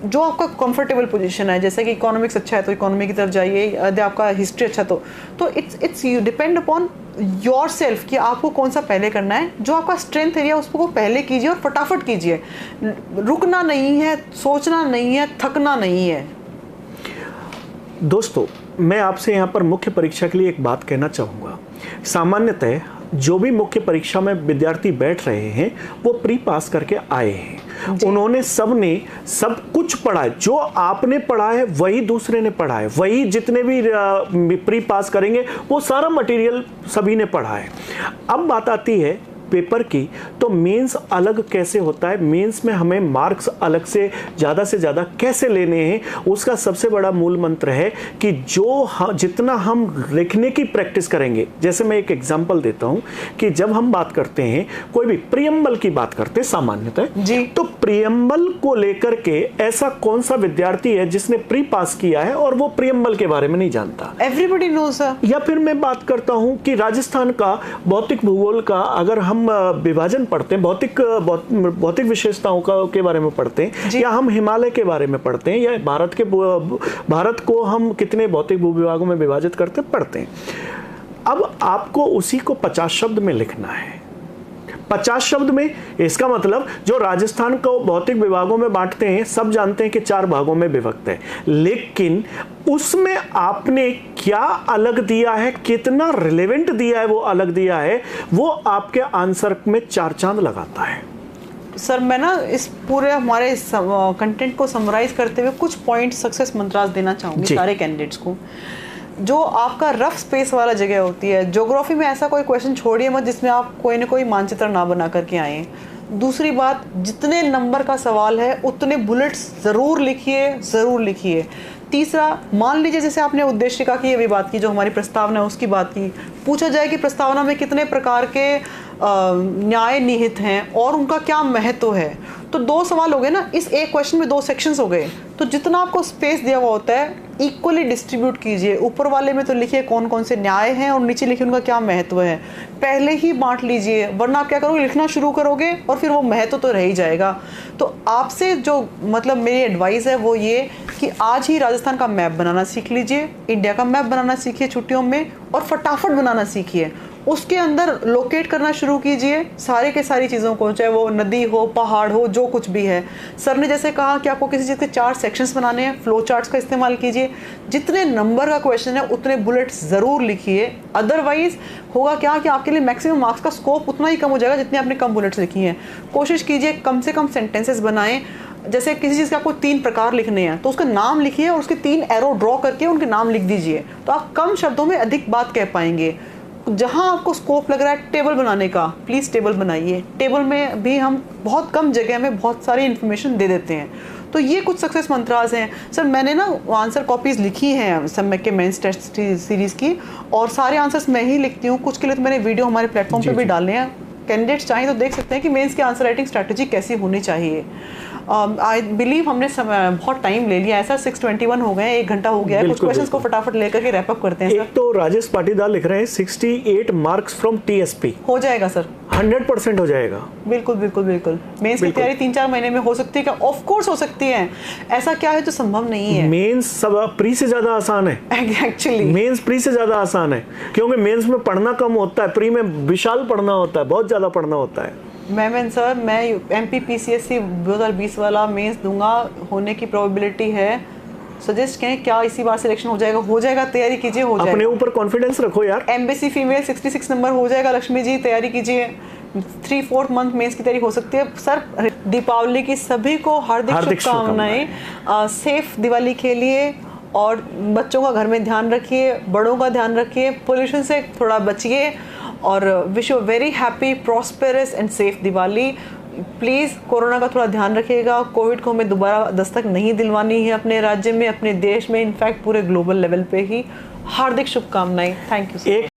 जो आपका कंफर्टेबल पोजीशन है। जैसे कि इकोनॉमिक्स अच्छा है तो इकोनॉमी की तरफ जाइए, यदि आपका हिस्ट्री अच्छा तो it's you depend upon your self कि आपको कौन सा पहले करना है। जो आपका स्ट्रेंथ एरिया उसको पहले कीजिए और फटाफट कीजिए, रुकना नहीं है, सोचना नहीं है, थकना नहीं है। दोस्तों, मैं आपसे यहाँ पर मुख्य परीक्षा के लिए एक बात कहना चाहूँगा। सामान्यतः जो भी मुख्य परीक्षा में विद्यार्थी बैठ रहे हैं वो प्री पास करके आए हैं। उन्होंने सबने सब कुछ पढ़ा है, जो आपने पढ़ा है वही दूसरे ने पढ़ा है, वही जितने भी प्री पास करेंगे वो सारा मटेरियल सभी ने पढ़ा है। अब बात आती है पेपर की, तो मेंस अलग कैसे होता है, मेंस में हमें मार्क्स अलग से ज़्यादा कैसे लेने हैं, उसका सबसे बड़ा मूल मंत्र है कि जितना हम लिखने की प्रैक्टिस करेंगे। जैसे मैं एक एग्जांपल देता हूं कि जब हम बात करते हैं, कोई भी प्रियम्बल की बात करते हैं सामान्यतः जी, तो प्रियम्बल को लेकर के ऐसा कौन सा विद्यार्थी है जिसने प्री पास किया है और वो प्रियम्बल के बारे में नहीं जानता? Everybody knows. या फिर मैं बात करता हूं कि राजस्थान का भौतिक भूगोल का अगर हम विभाजन पढ़ते हैं, भौतिक विशेषताओं के बारे में पढ़ते हैं, या हम हिमालय के बारे में पढ़ते हैं, या भारत को हम कितने भौतिक भूविभागों में विभाजित करते पढ़ते हैं। अब आपको उसी को 50 शब्द में लिखना है। 50 शब्द में, इसका मतलब जो राजस्थान को भौतिक विभागों में बांटते हैं सब जानते हैं कि 4 भागों में विभक्त है, लेकिन उसमें आपने क्या अलग दिया है, कितना रिलेवेंट दिया है, वो अलग दिया है, वो आपके आंसर में 4 चांद लगाता है। सर मैं ना इस पूरे हमारे कंटेंट को समराइज करते हुए कुछ पॉइंट सक्सेस मंत्रास देना चाहूँगी सारे कैंडिडेट्स को। जो आपका रफ स्पेस वाला जगह होती है, ज्योग्राफी में ऐसा कोई क्वेश्चन छोड़िए मत जिसमें आप कोई ना कोई मानचित्र ना बना करके आए। दूसरी बात, जितने नंबर का सवाल है उतने बुलेट्स ज़रूर लिखिए। तीसरा, मान लीजिए जैसे आपने उद्देशिका की अभी बात की, जो हमारी प्रस्तावना है उसकी बात की, पूछा जाए कि प्रस्तावना में कितने प्रकार के न्याय निहित हैं और उनका क्या महत्व है, तो 2 सवाल हो गए ना, इस एक क्वेश्चन में 2 सेक्शंस हो गए। तो जितना आपको स्पेस दिया हुआ होता है इक्वली डिस्ट्रीब्यूट कीजिए। ऊपर वाले में तो लिखिए कौन कौन से न्याय हैं और नीचे लिखिए उनका क्या महत्व है, पहले ही बांट लीजिए, वरना आप क्या करोगे, लिखना शुरू करोगे और फिर वो महत्व तो रह ही जाएगा। तो आपसे जो मतलब मेरी एडवाइस है वो ये कि आज ही राजस्थान का मैप बनाना सीख लीजिए, इंडिया का मैप बनाना सीखिए छुट्टियों में, और फटाफट बनाना सीखिए। उसके अंदर लोकेट करना शुरू कीजिए सारे के सारी चीज़ों को, चाहे वो नदी हो, पहाड़ हो, जो कुछ भी है। सर ने जैसे कहा कि आपको किसी चीज़ के 4 सेक्शंस बनाने हैं, फ्लो चार्ट्स का इस्तेमाल कीजिए। जितने नंबर का क्वेश्चन है उतने बुलेट्स ज़रूर लिखिए, अदरवाइज होगा क्या कि आपके लिए मैक्सिमम मार्क्स का स्कोप उतना ही कम हो जाएगा जितने आपने कम बुलेट्स लिखी हैं। कोशिश कीजिए कम से कम सेंटेंसेस बनाएं। जैसे किसी चीज़ के आपको 3 प्रकार लिखने हैं तो उसका नाम लिखिए और उसके 3 एरो ड्रॉ करके उनके नाम लिख दीजिए, तो आप कम शब्दों में अधिक बात कह पाएंगे। जहां आपको स्कोप लग रहा है टेबल बनाने का, प्लीज़ टेबल बनाइए। टेबल में भी हम बहुत कम जगह में बहुत सारी इन्फॉर्मेशन दे देते हैं। तो ये कुछ सक्सेस मंत्रास हैं। सर मैंने ना आंसर कॉपीज़ लिखी हैं समय के मेंस टेस्ट सीरीज़ की, और सारे आंसर्स मैं ही लिखती हूँ। कुछ के लिए तो मैंने वीडियो हमारे प्लेटफॉर्म पे भी डाले हैं, कैंडिडेट्स चाहें तो देख सकते हैं कि मेंस की आंसर राइटिंग स्ट्रैटेजी कैसी होनी चाहिए। आई बिलीव हमने बहुत टाइम ले लिया, ऐसा 6:21 हो गए, 1 घंटा हो गया है। कुछ क्वेश्चंस को फटाफट लेकर के रैप अप करते हैं। एक तो राजेश पाटीदार लिख रहे हैं 68 मार्क्स फ्रॉम टीएसपी। हो जाएगा सर, 100% हो जाएगा। बिल्कुल। मेंस की तैयारी 3-4 महीने में हो सकती है क्या? ऑफ कोर्स हो सकती है, ऐसा क्या है जो संभव नहीं है। मेंस सब प्री से ज्यादा आसान है एक्चुअली मेंस प्री से ज्यादा आसान है, क्योंकि मेंस में पढ़ना कम होता है, प्री में विशाल पढ़ना होता है, बहुत ज्यादा पढ़ना होता है। मैम सर मैं MPPCSC 2020 वाला मेंस दूंगा, होने की प्रोबेबिलिटी है। सजेस्ट करें क्या इसी बार सिलेक्शन हो जाएगा? तैयारी कीजिए, हो जाएगा। अपने ऊपर कॉन्फिडेंस रखो यार। एम्बेसी फीमेल 66 नंबर हो जाएगा। लक्ष्मी जी तैयारी कीजिए, 3-4 मंथ मेंस की तैयारी हो सकती है। सर दीपावली की सभी को हार्दिक शुभकामनाएं। सेफ दिवाली खेलिए और बच्चों का घर में ध्यान रखिए, बड़ों का ध्यान रखिए, पोल्यूशन से थोड़ा बचिए, और wish you very happy, prosperous and safe Diwali. Please corona का थोड़ा ध्यान रखिएगा। कोविड को हमें दोबारा दस्तक नहीं दिलवानी है अपने राज्य में, अपने देश में, इनफैक्ट पूरे ग्लोबल लेवल पे ही। हार्दिक शुभकामनाएं। Thank you.